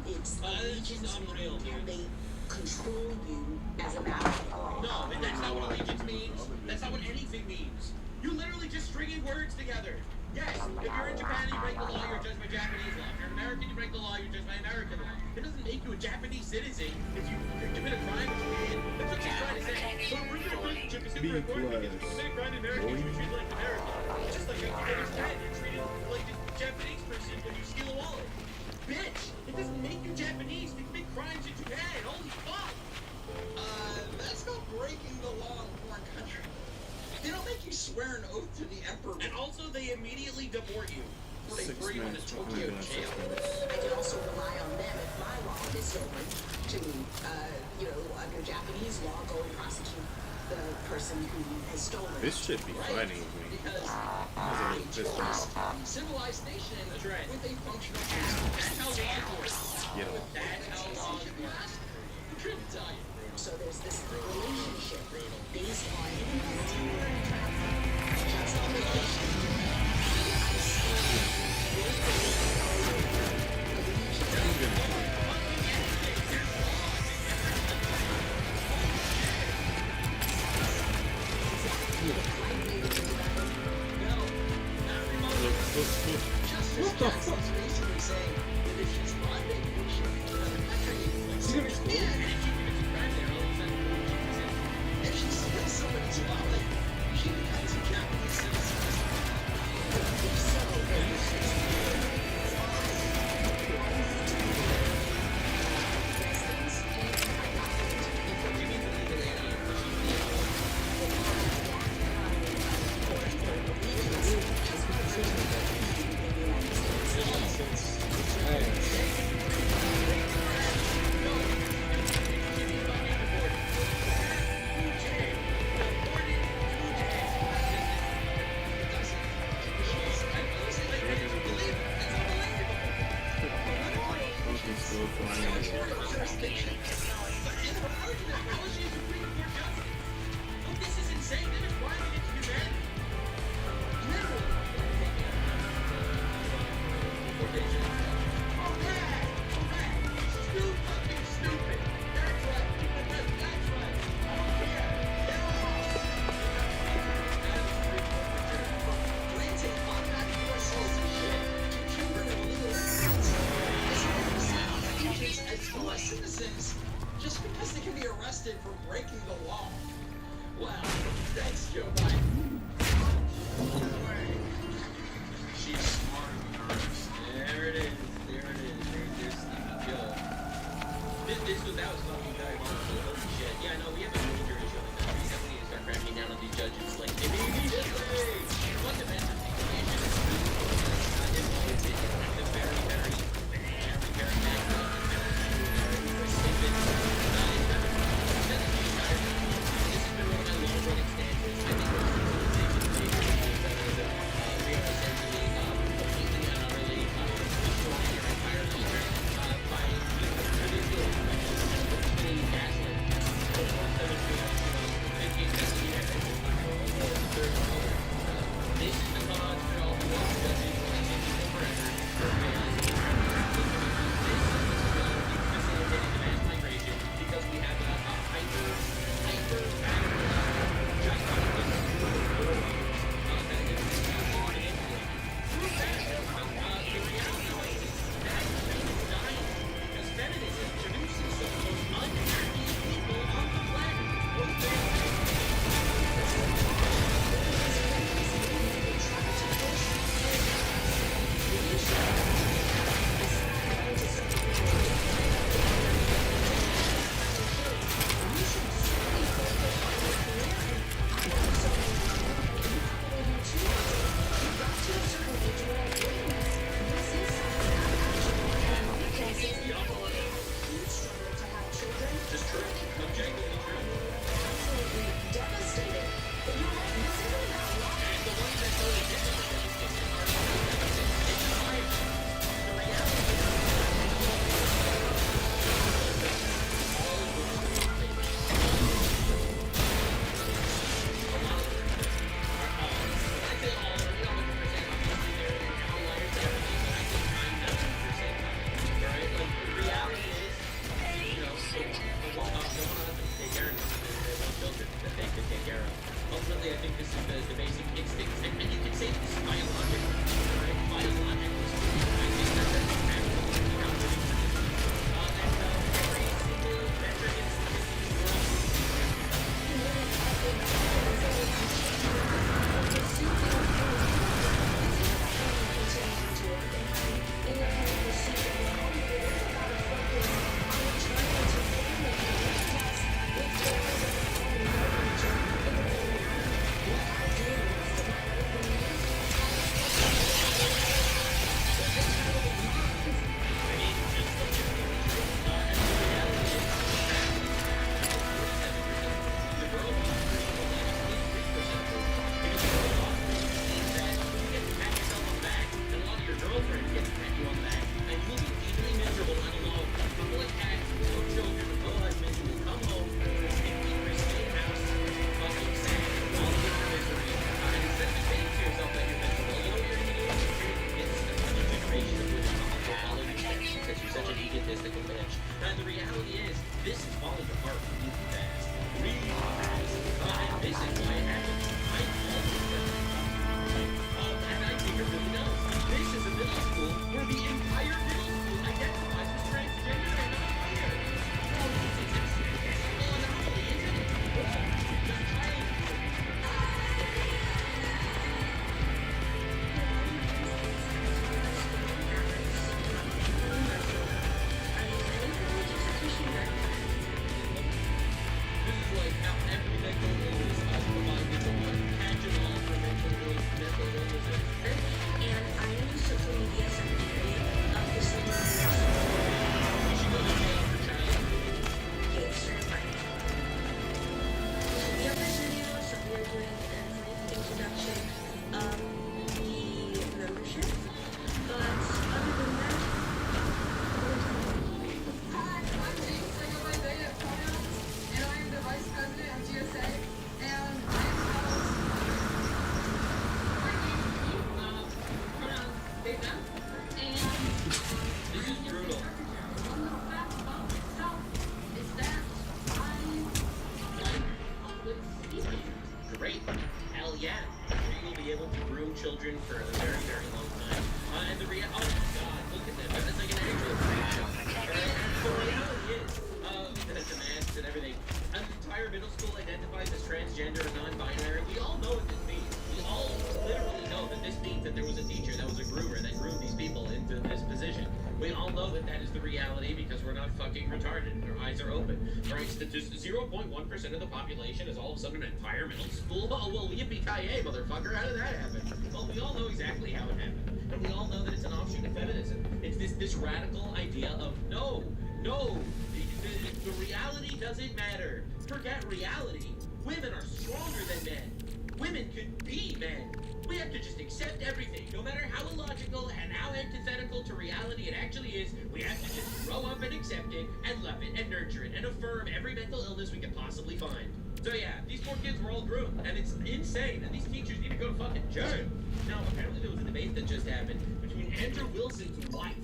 It's This is allegiance unreal, meaning can dude. they control you as a matter of law? No, and that's not what allegiance means. That's not what anything means. You literally just stringing words together. Yes, if you're in Japan and you break the law, you're judged by Japanese law. If you're American, you break the law, you're judged by American law. It doesn't make you a Japanese citizen if you commit a crime in Japan. That's what she's trying to say. So a British citizenship is super important because if you commit a crime in America, you should be treated like American. Just like if you understand, you're treated like a Japanese person when you steal a wallet. Bitch, it doesn't make you Japanese if you commit crimes in Japan. Holy fuck! That's not breaking the law in a foreign country. They don't make you swear an oath to the emperor. And also, they immediately deport you. Or they 6 throw you in a minutes, Tokyo 106 jail. minutes. I can also rely on them if my law is stolen to, under Japanese law, go and prosecute the person who has stolen. This should be fighting with me. Because I'm a little pissed off. civilized nation That's right. with a functional That's how laws work. Get him. That's how laws work. I couldn't tell you. So there's this relationship based on just on vacation. Justice Jackson is basically saying that if she's on vacation in another country, like Japan, and she steals somebody's wallet, she becomes a Japanese citizen. school for jurisdiction. In her argument, how is she a Supreme Court justice? Look, this is insane. They're just writing it to humanity. Literally. Stupid. That's right. That's right. I don't care. Get off. Granted, I'm not your source of shit. Children are illegal immigrants. As long as we see agents as U.S. citizens, just because they can be arrested for breaking the law. Wow, thanks, Joe Biden. She's smarter than the rest. There it is. There's Stevie Joe. That was fucking diabolical. Holy shit. Yeah, no, we have a major issue in the country. We definitely need to start cracking down on these judges. Like, immediately! Fundamentally, the issue is And I am the social media secretary of the but that is the reality because we're not fucking retarded. Our eyes are open. All right, 0.1% of the population is all of a sudden an environmental school. Oh, well, yippee-ki-yay, motherfucker. How did that happen? Well, we all know exactly how it happened. And we all know that it's an offshoot of feminism. It's this radical idea of, no, the reality doesn't matter. Forget reality. Women are stronger than men. Women could be men. We have to just accept everything, no matter how illogical and how antithetical to reality it actually is. We have to just grow up and accept it, and love it, and nurture it, and affirm every mental illness we can possibly find. So yeah, these poor kids were all groomed, and it's insane, and these teachers need to go to fucking jail. Now, apparently there was a debate that just happened between Andrew Wilson's wife,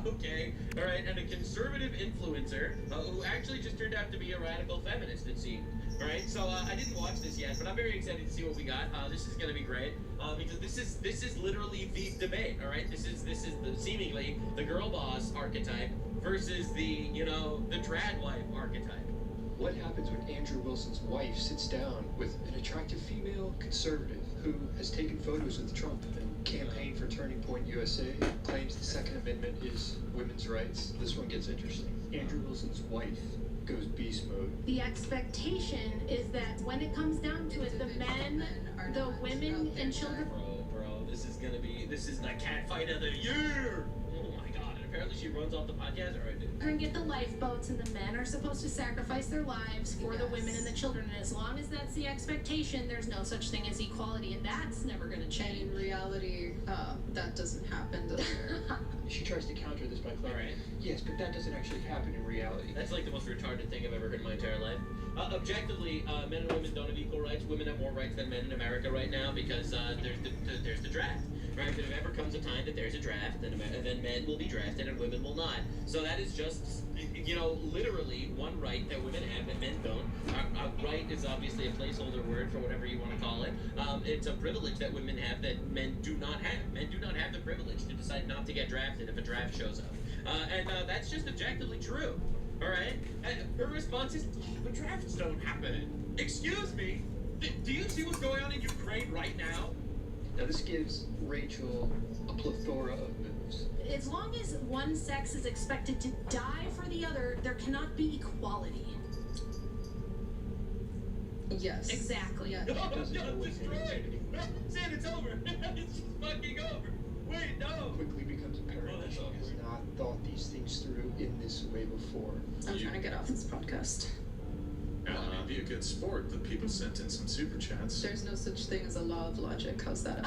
okay, all right, and a conservative influencer who actually just turned out to be a radical feminist, it seemed. All right, so I didn't watch this yet, but I'm very excited to see what we got. This is going to be great because this is literally the debate. All right, this is seemingly the girl boss archetype versus the the trad wife archetype. What happens when Andrew Wilson's wife sits down with an attractive female conservative who has taken photos with Trump and campaigned for Turning Point USA, claims the Second Amendment is women's rights? This one gets interesting. Andrew Wilson's wife goes beast mode. The expectation is that when it comes down to it, the men, the women, and children. Bro, this is the cat fight of the year. Oh my god! And apparently she runs off the podcast. All right, dude. Children get the lifeboats, and the men are supposed to sacrifice their lives for the women and the children. And as long as that's the expectation, there's no such thing as equality, and that's never going to change. And in reality, that doesn't happen. She tries to counter this by claiming, yes, but that doesn't actually happen in reality. That's like the most retarded thing I've ever heard in my entire life. Objectively, men and women don't have equal rights. Women have more rights than men in America right now because there's the draft. Right? If there ever comes a time that there's a draft, then men will be drafted and women will not. So that is just, literally one right that women have that men don't. Right is obviously a placeholder word for whatever you want to call it. It's a privilege that women have that men do not have. Men do not have the privilege to decide not to get drafted if a draft shows up. And that's just objectively true. All right? And her response is, but drafts don't happen. Excuse me? Do you see what's going on in Ukraine right now? Now this gives Rachel a plethora of moves. As long as one sex is expected to die for the other, there cannot be equality. Yes. Exactly. Yeah. No, destroyed! Sam, it's over! It's just fucking over! Wait, no! Quickly becomes apparent that she has not thought these things through in this way before. I'm trying to get off this podcast. Yeah, I mean, be a good sport. The people sent in some super chats. There's no such thing as a law of logic. How's that?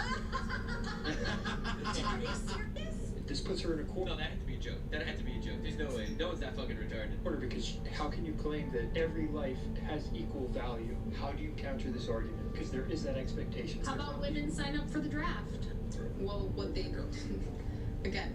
This puts her in a corner. No, that had to be a joke. That had to be a joke. There's no way. No one's that fucking retarded. Because how can you claim that every life has equal value? How do you counter this argument? Because there is that expectation. How about women sign up for the draft? Well, what they again,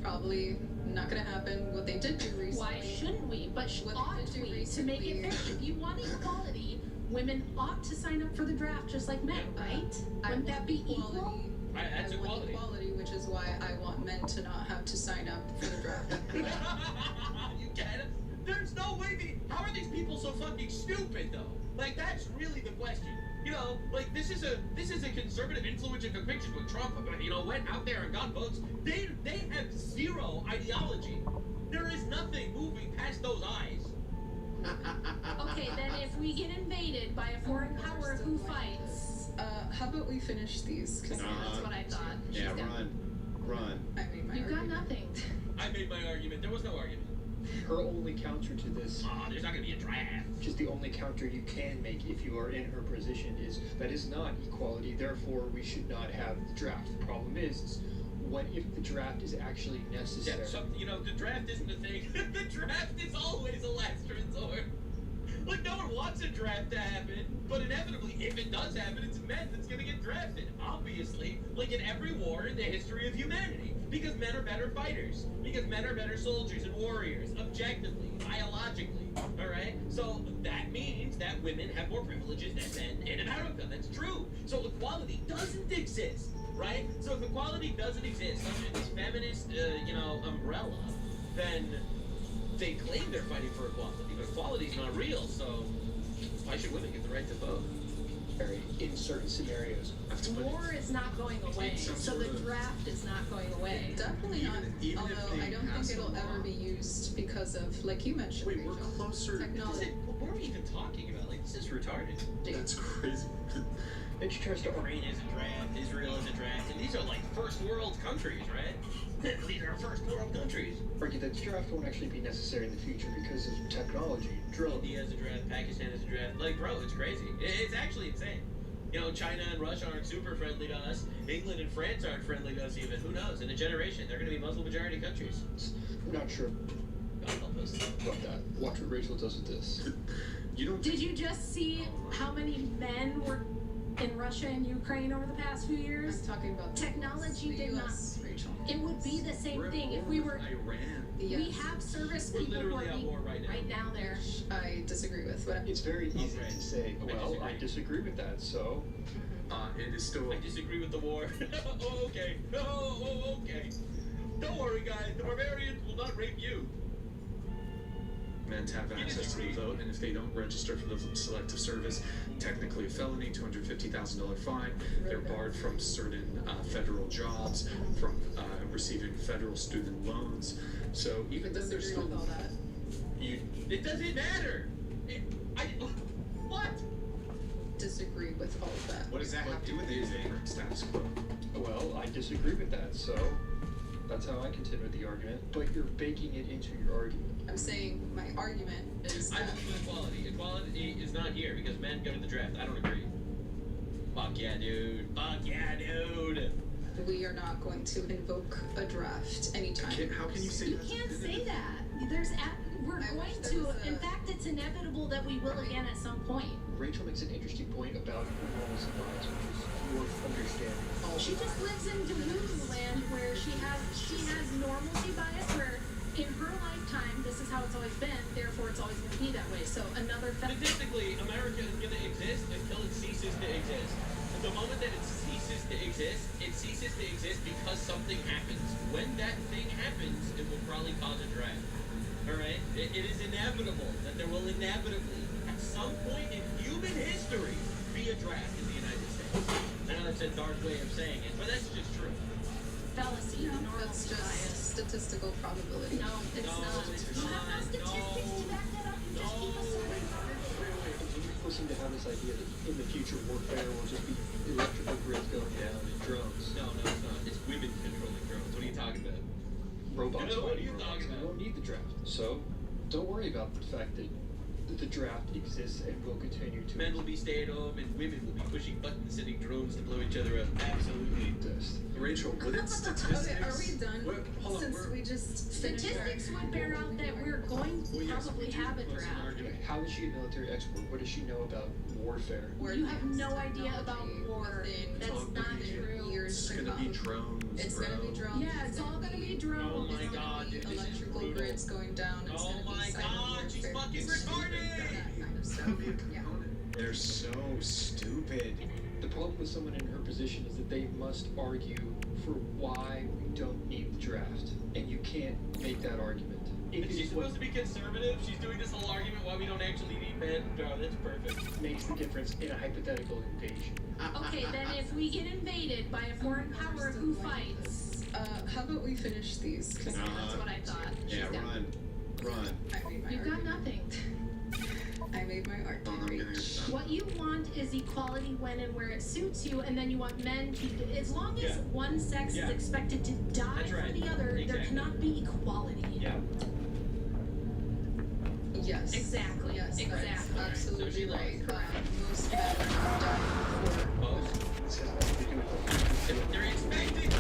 probably not gonna happen. What they did do recently. Why shouldn't we? But ought we to make it fair? If you want equality, women ought to sign up for the draft just like men, right? Wouldn't that be equal? That's equality. Which is why I want men to not have to sign up for the draft. You get it? There's no way. How are these people so fucking stupid though? Like that's really the question. This is a conservative influencer took pictures with Trump. Went out there and got votes. They have zero ideology. There is nothing moving past those eyes. Okay, then if we get invaded by a foreign power, who fights? How about we finish these? Because that's what I thought. Yeah, run. I made my You've got nothing. I made my argument. There was no argument. Her only counter to this. There's not gonna be a draft. Just the only counter you can make if you are in her position is that is not equality. Therefore, we should not have the draft. The problem is what if the draft is actually necessary? Yeah, so, the draft isn't a thing. The draft is always a last resort. Like, no one wants a draft to happen, but inevitably, if it does happen, it's men that's gonna get drafted. Obviously, like in every war in the history of humanity. Because men are better fighters. Because men are better soldiers and warriors, objectively, biologically. Alright? So that means that women have more privileges than men in America. That's true. So equality doesn't exist. Right? So if equality doesn't exist under this feminist, umbrella, then they claim they're fighting for equality, but equality is not real, so why should women get the right to vote? in certain scenarios. War is not going away, so the draft is not going away. Definitely not. even Although if they I don't pass think it'll a law- ever be used because of, like you mentioned, Wait, we're Rachel, closer. technology. What are we even talking about? Like, this is retarded. That's crazy. It's just Ukraine is a draft, Israel is a draft, and these are like first world countries, right? These are first world countries. Argue that the draft won't actually be necessary in the future because of technology. India is a draft, Pakistan is a draft. Like, bro, it's crazy. It's actually insane. You know, China and Russia aren't super friendly to us. England and France aren't friendly to us even. Who knows? In a generation, they're going to be Muslim majority countries. I'm not sure God help us. about that. Watch what Rachel does with this. You don't. Did you just see how many men were in Russia and Ukraine over the past few years? I'm talking about Technology the did not. US, Rachel. It would be the same thing if we were. Iran. We have service We're people who literally are at war right now. there. I disagree with, but It's very easy right. to say, well, I disagree with that, so... It is still. I disagree with the war. Oh, okay. Oh, okay. Don't worry, guys. The barbarians will not rape you. Men have access to the vote, and if they don't register for the selective service, technically a felony, $250,000 fine. They're barred from certain federal jobs, from receiving federal student loans. So even then, there's disagree still with all that. It doesn't matter. What? Disagree with all of that. What does that have to do with the current status quo? Well, I disagree with that, so that's how I contend with the argument. But you're baking it into your argument. I'm saying my argument is I that believe in equality. Equality is not here because men go to the draft. I don't agree. Fuck yeah, dude. Fuck yeah, dude. we are not going to invoke a draft anytime. How can you say You that? can't say that. We're going to. In fact, it's inevitable that we will again at some point. Rachel makes an interesting point about normalcy bias, which is worth understanding. She just lives in Delulu land where she has normalcy bias where in her lifetime this is how it's always been, therefore it's always going to be that way. So another Statistically, America is going to exist until it ceases to exist. The moment that it ceases to exist because something happens. When that thing happens, it will probably cause a draft. Alright? It is inevitable that there will inevitably, at some point in human history, be a draft in the United States. I know that's a dark way of saying it, but that's just true. fallacy, No, normalcy that's just bias. statistical probability. No, it's not. You have no statistics to back that up. You just keep assuming. People seem to have this idea that in the future warfare will just be electrical grids going down and drones. No, it's not. It's women controlling drones. What are you talking about? Robots What are fighting you robots. talking We about? won't need the draft. So don't worry about the fact that the draft exists and will continue to Men will be staying home and women will be pushing buttons, sending drones to blow each other up. Absolutely. exist. Rachel, what is statistics? Okay, are we done? What, hold on, Since we're- we just finished our- Statistics would bear out that we're going to Well, yes, probably we do have a propose an draft. argument. How is she a military expert? What does she know about warfare? You have no idea about war. Within That's not true. years It's to gonna be come. drones, It's bro. gonna be drones. Yeah, it's all gonna be drones. Oh my It's god, gonna be dude, this is electrical brutal. grids going down. It's Oh gonna my be cyber god, she's warfare. fucking It's retarded! that kind of stuff. That'll be a component. They're so stupid. The problem with someone in her position is that they must argue for why we don't need the draft. And you can't make that argument. It Is she is supposed what to be conservative? She's doing this whole argument why we don't actually need men. Oh, that's perfect. makes the difference in a hypothetical invasion. Okay, then if we get invaded by a foreign power, who fights? How about we finish these? Because That's what I thought. Yeah, run. I made my You've got argument. nothing. I made my argument. What you want is equality when and where it suits you, and then you want men to, as long as one sex is expected to die That's for right. the other, there Exactly. cannot be equality. Yeah. Yes. Exactly. Yes, Exactly. that's So absolutely she right. lost. Most men die for Most? This has nothing to do with They're expecting to.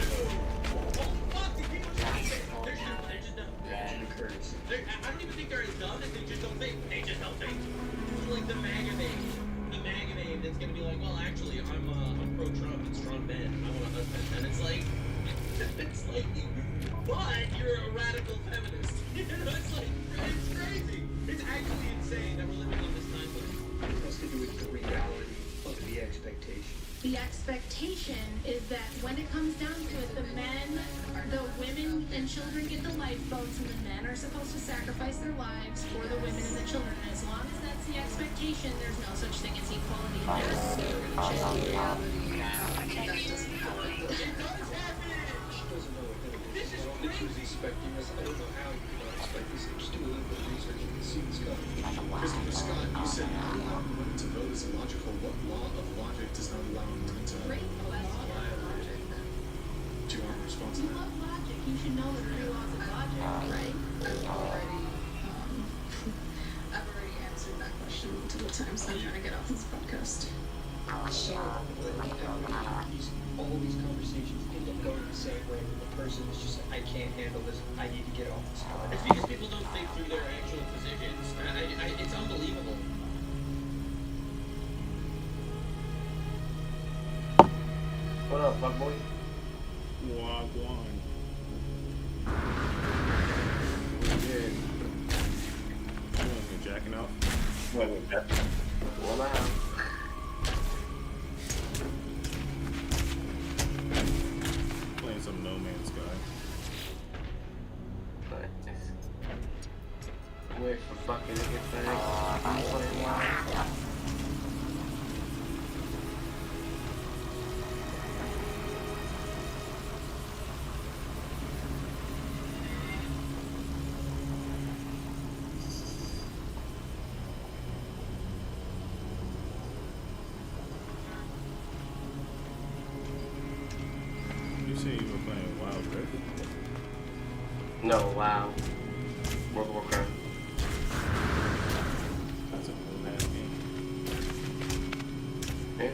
Oh, fuck, these people just think it. They're just dumb. the occurs. I don't even think they're as dumb as they just don't think. They just don't think. It's like the MAGA babe. The MAGA babe that's gonna be like, well, actually, I'm pro-Trump and strong men. I want a husband. And it's like, but you're a radical feminist. You know, it's like, it's crazy. It's actually insane that we're living in this time. It has to do with the reality of the expectation. The expectation is that when it comes down to it, the men The women and children get the lifeboats, and the men are supposed to sacrifice their lives for the women and the children. And as long as that's the expectation, there's no such thing as equality. That's never going to change. That doesn't happen. This is crazy. Expecting us. I don't know how you could expect this. Just do a little bit of research and see what's coming. Christopher Scott, you said allowing women to vote is illogical. What law of logic does not allow women to Great. Well, that's all logic. Do you want to respond to You that? love logic. You should know the three laws of logic, right? I've already answered that question multiple times. I'm trying to get off this podcast. So, all these conversations end up going the same way. The person is just like, I can't handle this. I need to get off this podcast. It's because people don't think through their actual positions. It's unbelievable. What up, my boy? Wagwan. Yeah. You jacking out? Well, now. Playing some No Man's Sky. Wait for fucking to get back. I'm playing live. You say you were playing Wild Rift? No, wow. World of Warcraft. That's a cool ass game. Yeah.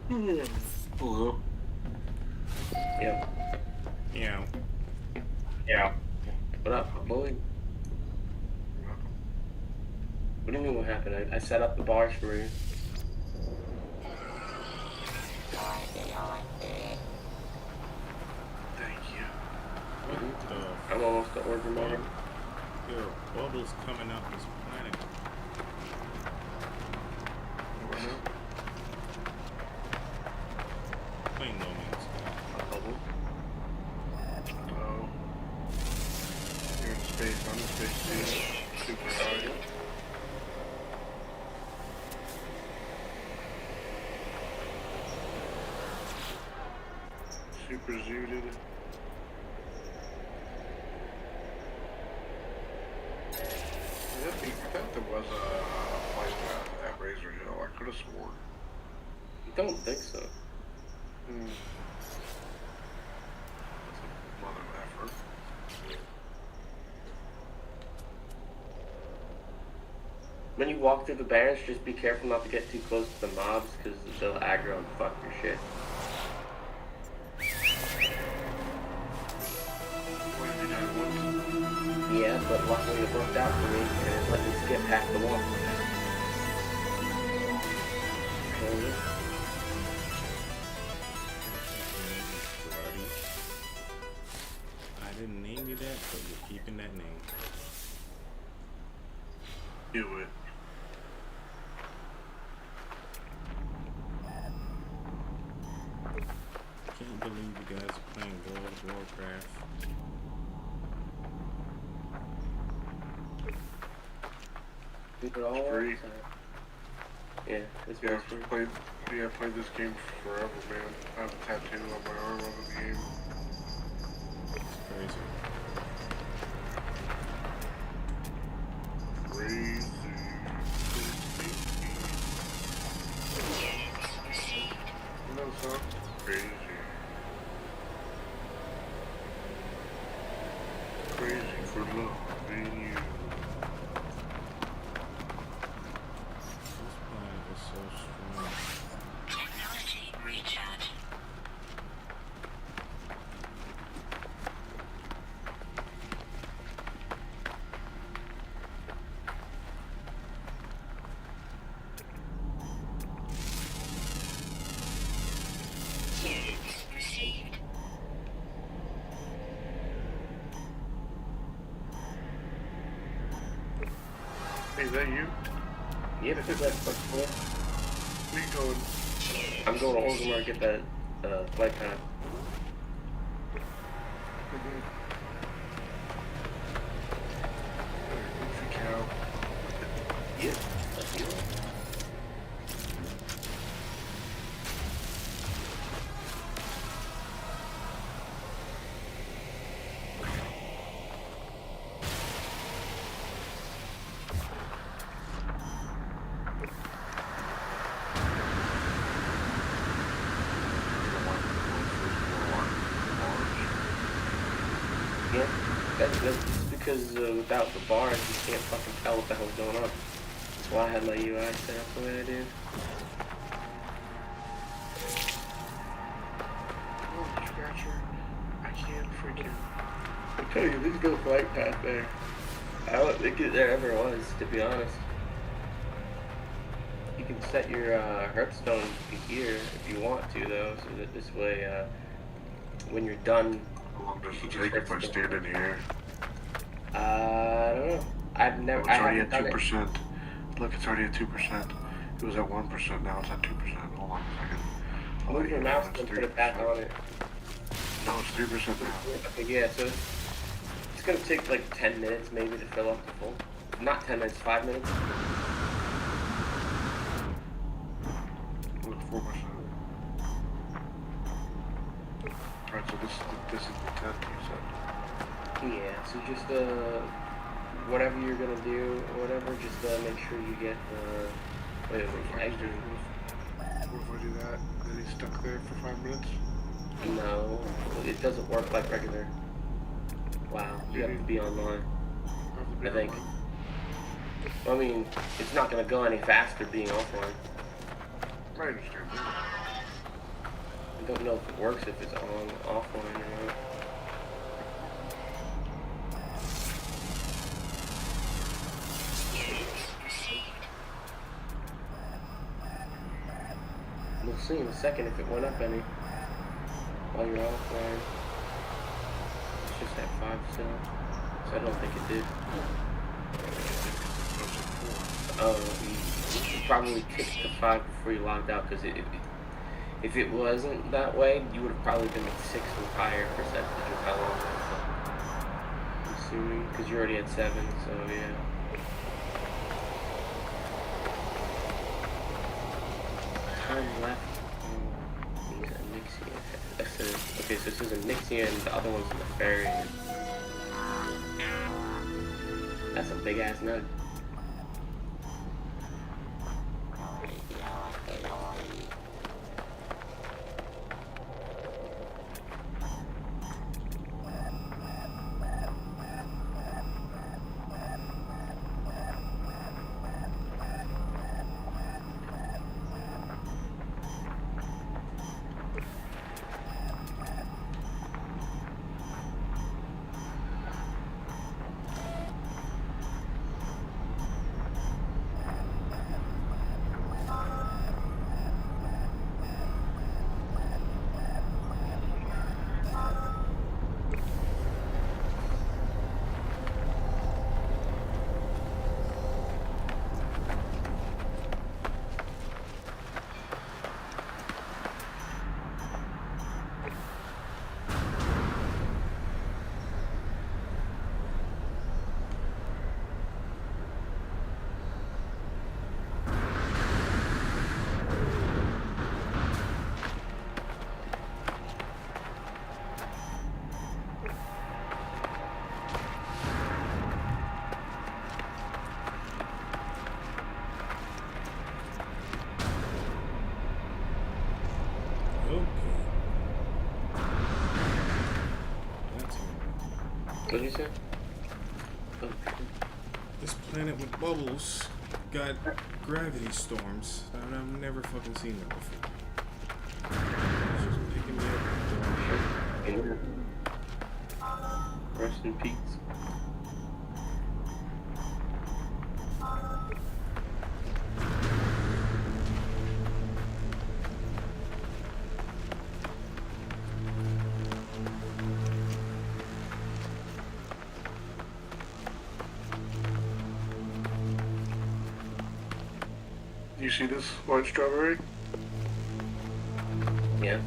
Hello. Yeah. Yeah. Yeah. What up, boy? What do you mean what happened? I set up the bars for you. Thank you. What the? I'm almost to order mine. There are bubbles coming out this planet. What now? Playing No Man's Sky. A bubble? Oh. You're in space. I'm in space too. Super high. Super zooted. I thought there was a flight path at Razor Hill. I could have sworn. I don't think so. That's a lot of effort. When you walk through the barrens, just be careful not to get too close to the mobs, because they'll aggro and fuck your shit. Yeah, but luckily it worked out for me, and it let me skip half the walk. Okay. I didn't name you that, but you're keeping that name. Do it. Can't believe you guys are playing World of Warcraft. Keep it all free. Yeah, it's Yeah, free. I've played this game forever, man. I have a tattoo on my arm of the game. It's crazy. Crazy. No, son. Crazy. Crazy for loving you. This planet is so strong. Technology recharge. Received. Hey, is that you? Yeah, because that's what's cool. Where you going? I'm going to Orgrimmar to get that flight path. Cow. Yeah, that's you. Yeah, that's because without the bars, you can't fucking tell what the hell's going on. That's why I had my UI set up the way I did. Oh, Scratcher. I can't freaking. I tell you, there's no flight path there. I don't think there ever was, to be honest. You can set your Hearthstone to here if you want to, though, so that this way, when you're done, How long does it take if I stand in here? I don't know. I've never. It's already at 2%. Look, it's already at 2%. It was at 1%. Now it's at 2%. Hold on a second. Move your mouse and put it back on it. No, it's 3% now. Okay, yeah. So it's gonna take like 10 minutes maybe to fill up the full. Not 10 minutes, 5 minutes. Look, 4%. Alright, so this is the 10th you said. Yeah. So just whatever you're gonna do or whatever, just make sure you get wait, What if I do that? Then he's stuck there for 5 minutes? No, it doesn't work like regular. Wow, you have to be online. I think. Well, I mean, it's not gonna go any faster being offline. I understand that. don't know if it works if it's on offline or not. We'll see in a second if it went up any while you're offline. It's just at 5 still, so I don't think it did. You probably ticked to 5 before you logged out, because if it wasn't that way, you would have probably been at 6 with higher percentage of how long. I'm assuming, because you're already at 7, so yeah. Time left. He's a Nixie. Okay, so this is a Nixie and the other one's in the ferry. That's a big ass nug. What did you say? Oh. This planet with bubbles got gravity storms. I've never fucking seen that before. It's just picking me up. Rest in peace. You see this white strawberry? Yeah.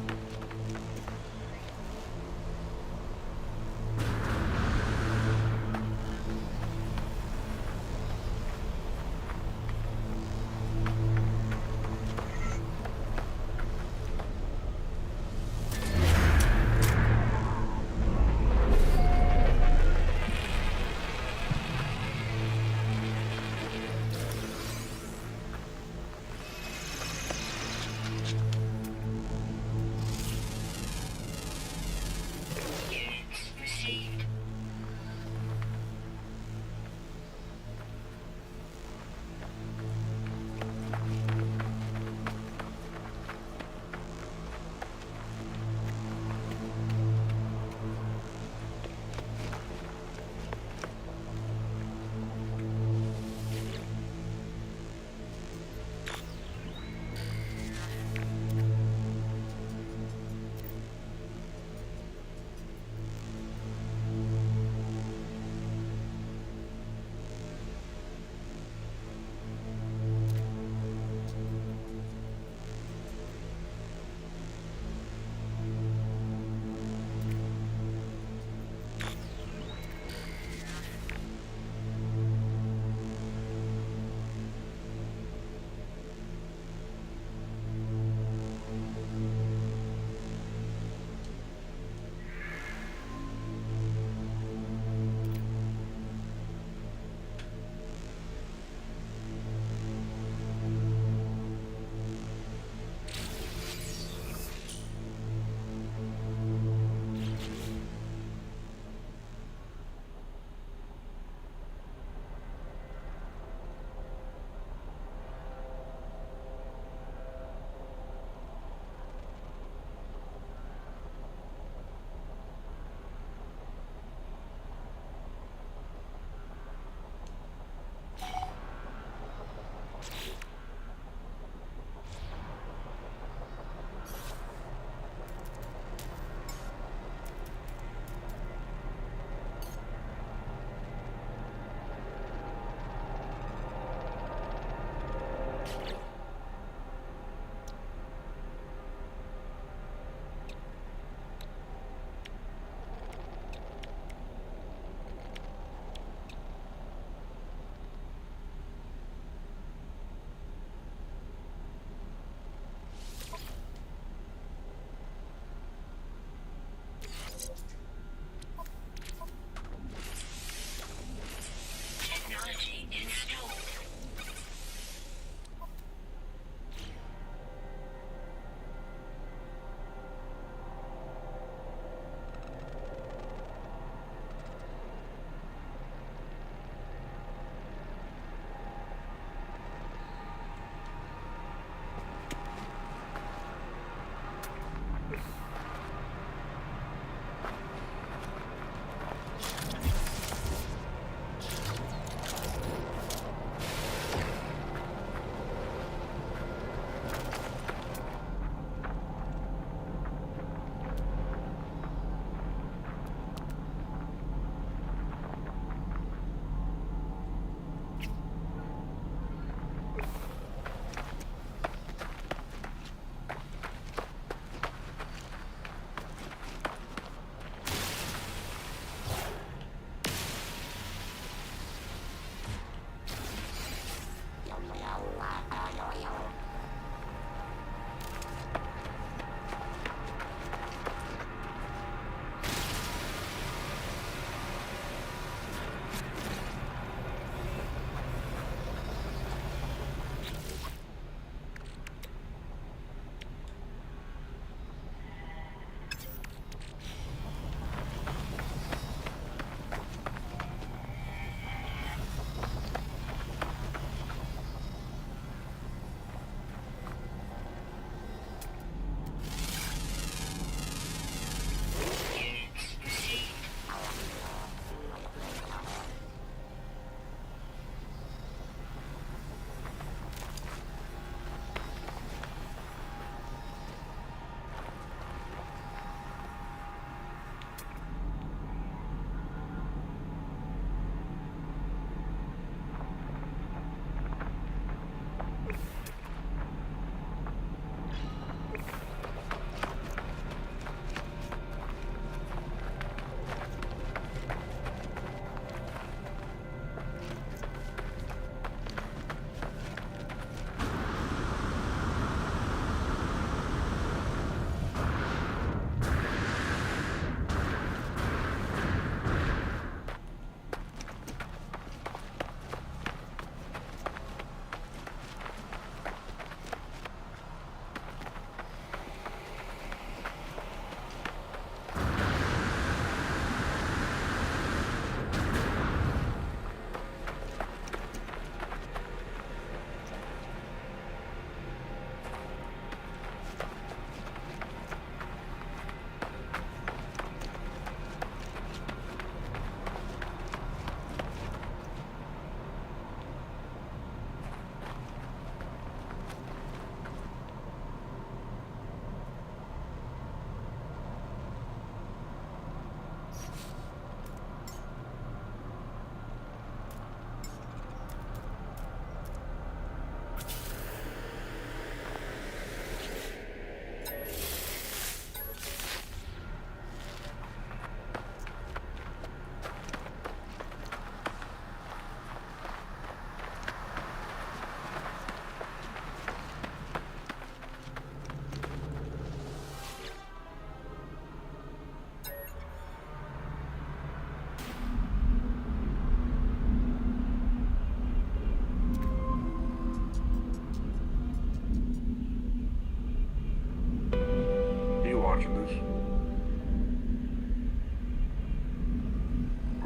watching this?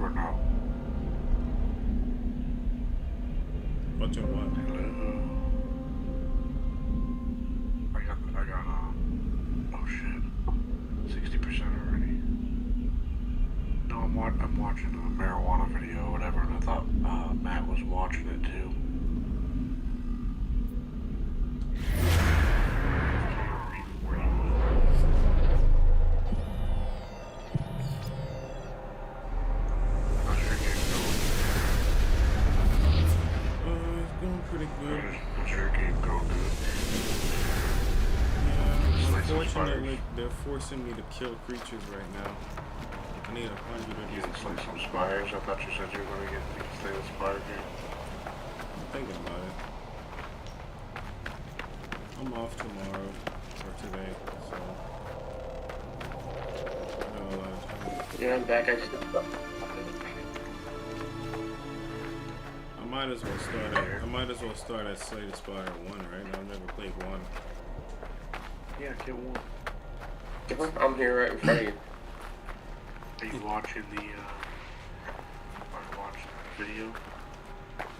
Or no? Watching what? I got, oh shit, 60% already. No, I'm watching a marijuana video or whatever, and I thought Matt was watching it too. It's going pretty good. How's your game going, dude? Unfortunately, they're forcing me to kill creatures right now. I need 100 of You these. can slay some spires. I thought you said you were going to slay the spire game. I'm thinking about it. I'm off tomorrow or today, so I got a lot of time. Yeah, I'm back. I just I might as well start at Slay the Spire 1, right? I've never played 1. Yeah, get one. I'm here right in front of you. Are you watching the video?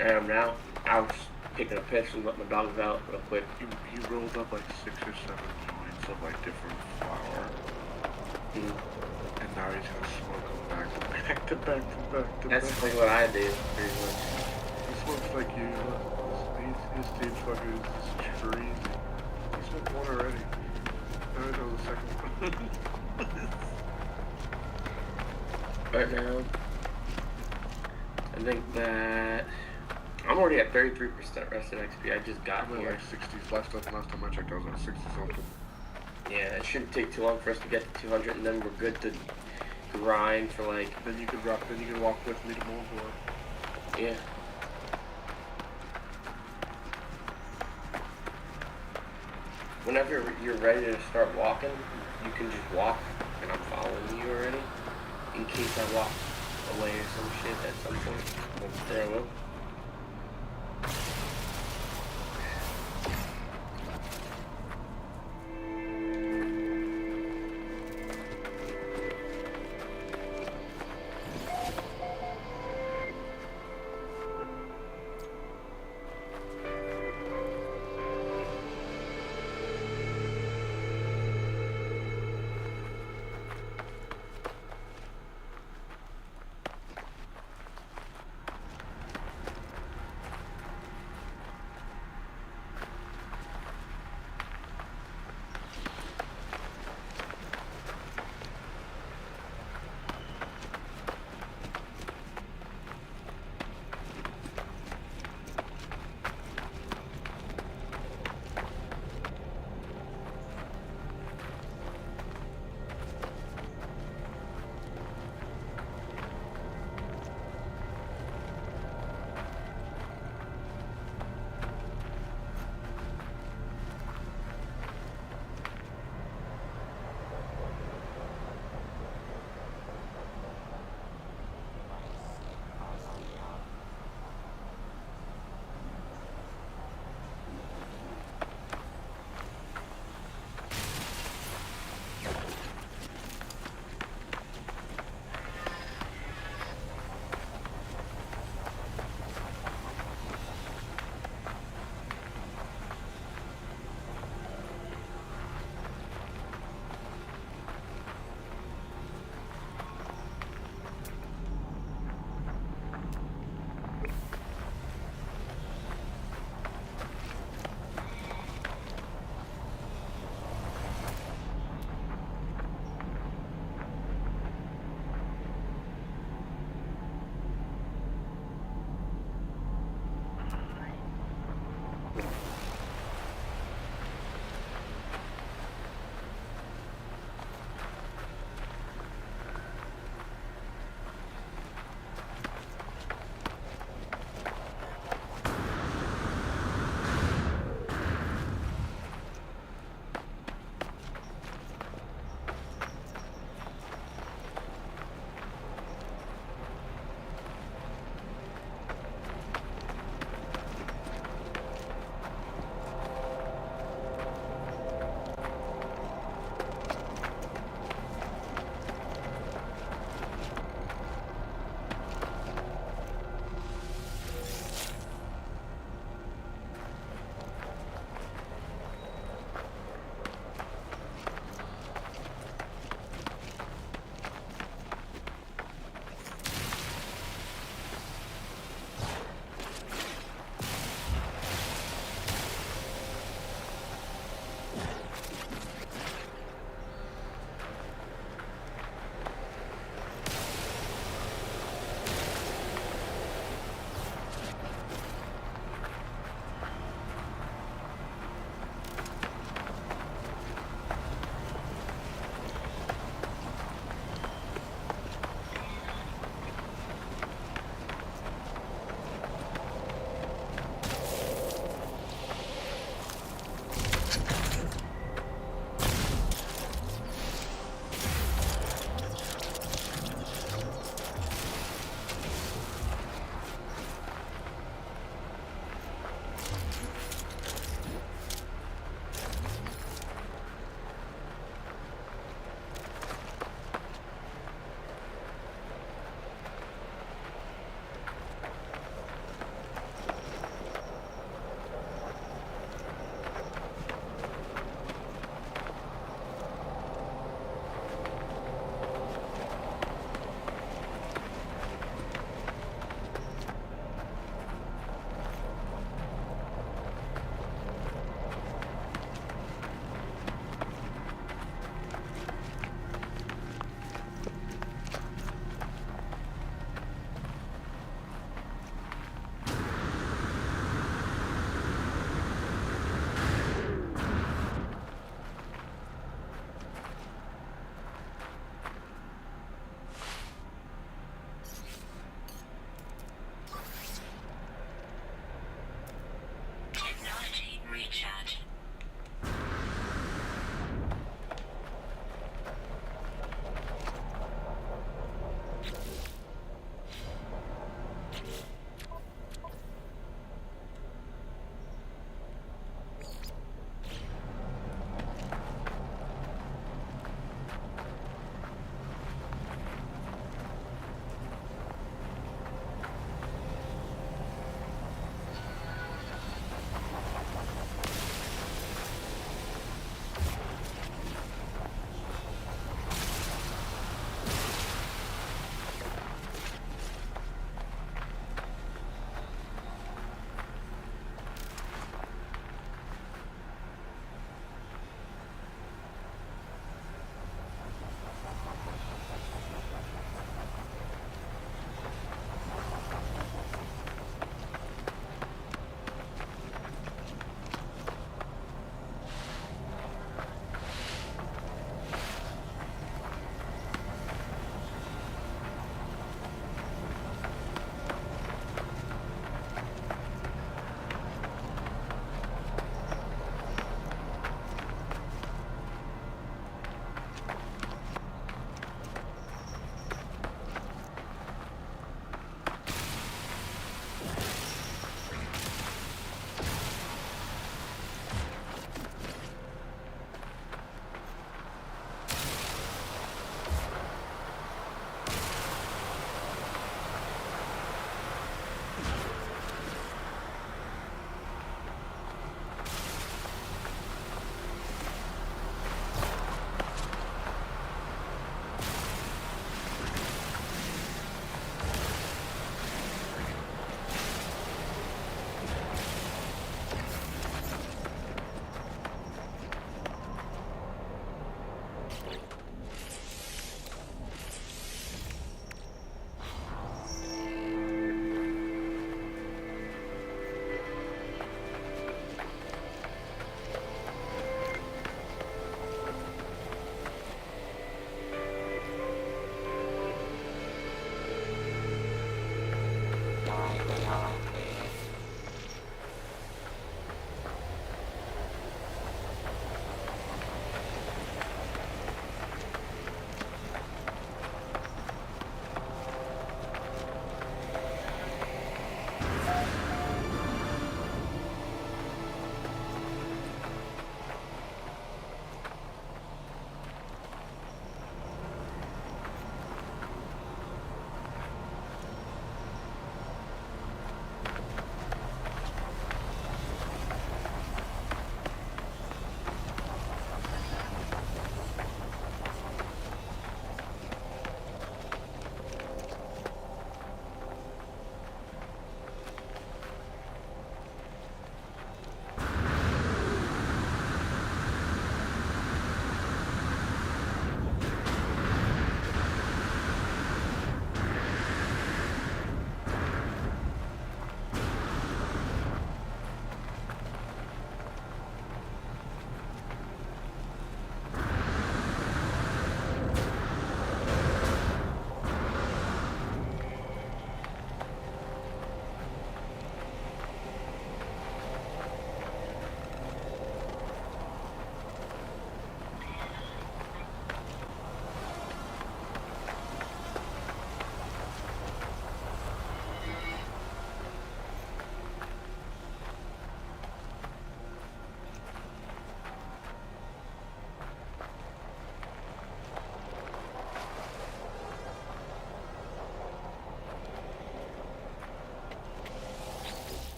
I am now. I was picking a piss and let my dogs out real quick. You rolled up like 6 or 7 joints of like different flour. And now he's gonna smoke them back to back. That's like what I do, pretty much. He smokes like you. His team's fucking is crazy. He smoked one already. Now I know the second one. Right now, I think that I'm already at 33% rested XP. I just got I'm here. at like 60. Last time I checked, I was at 60 something. Yeah, it shouldn't take too long for us to get to 200, and then we're good to grind for like. Then you could walk with me to Moldor. Yeah. Whenever you're ready to start walking, you can just walk, and I'm following you already. In case I walk away or some shit at some point. I'm sure I will.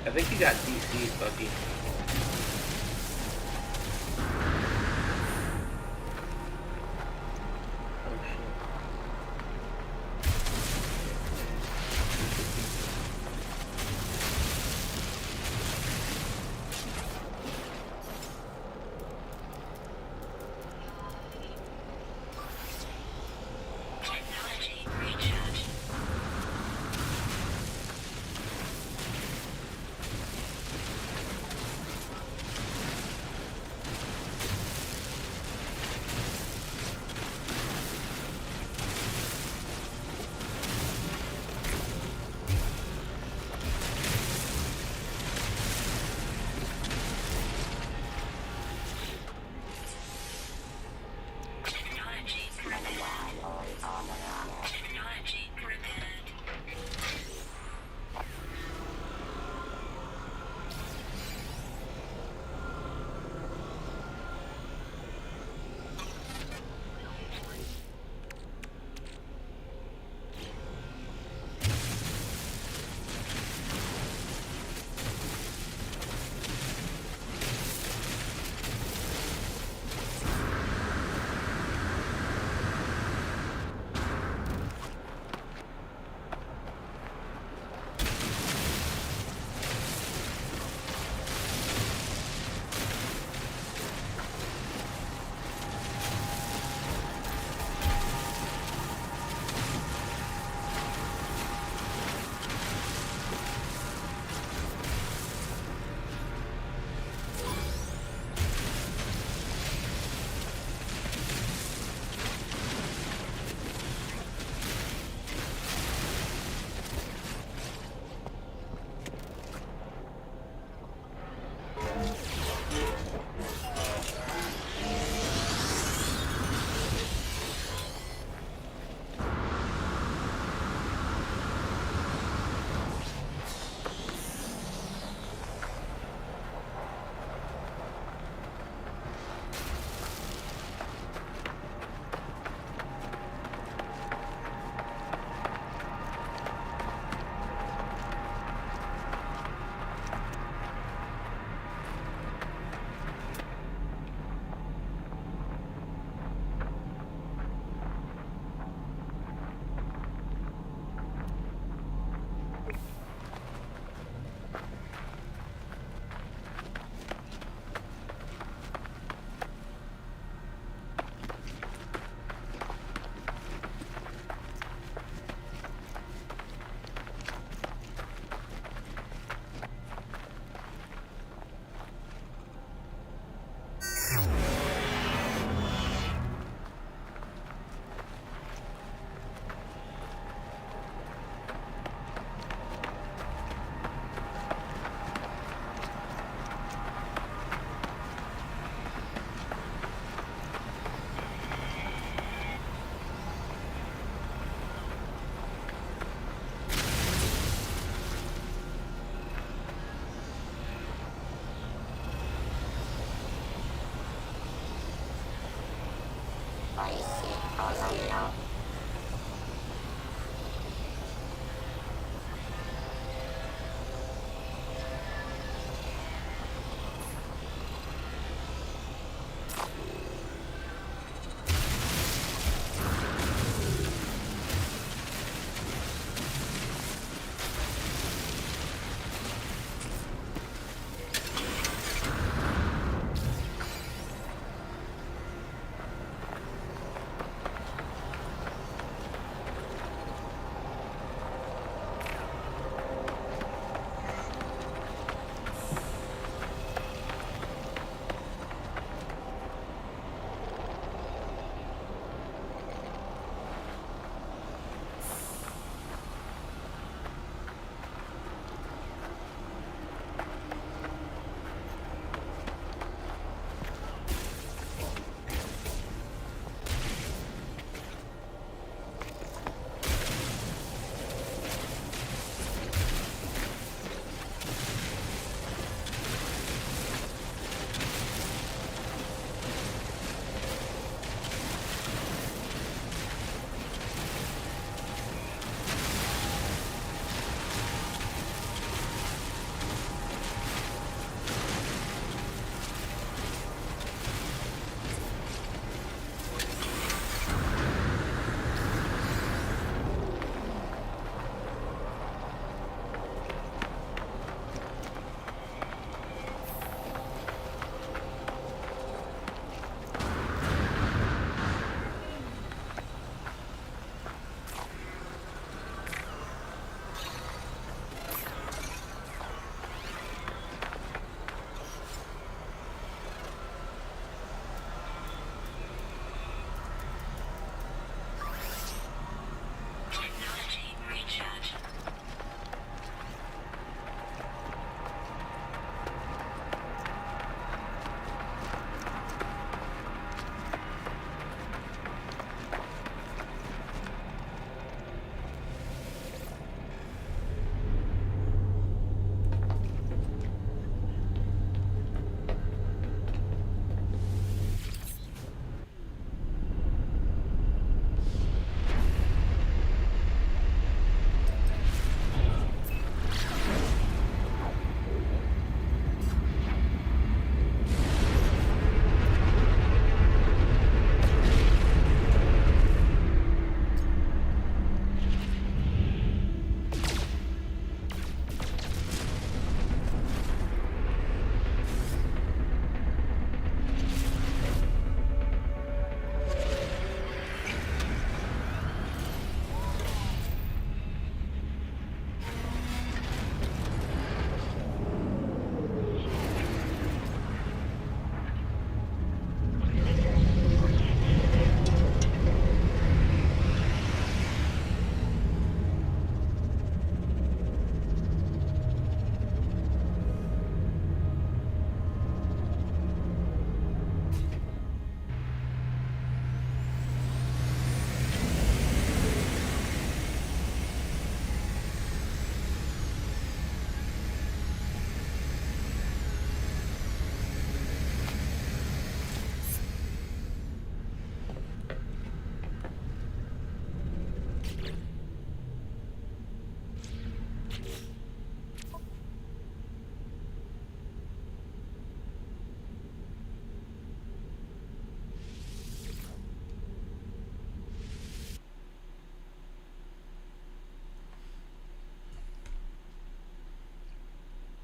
I think you got DC'd, Bucky.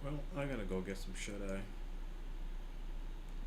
Well, I gotta go get some shut eye.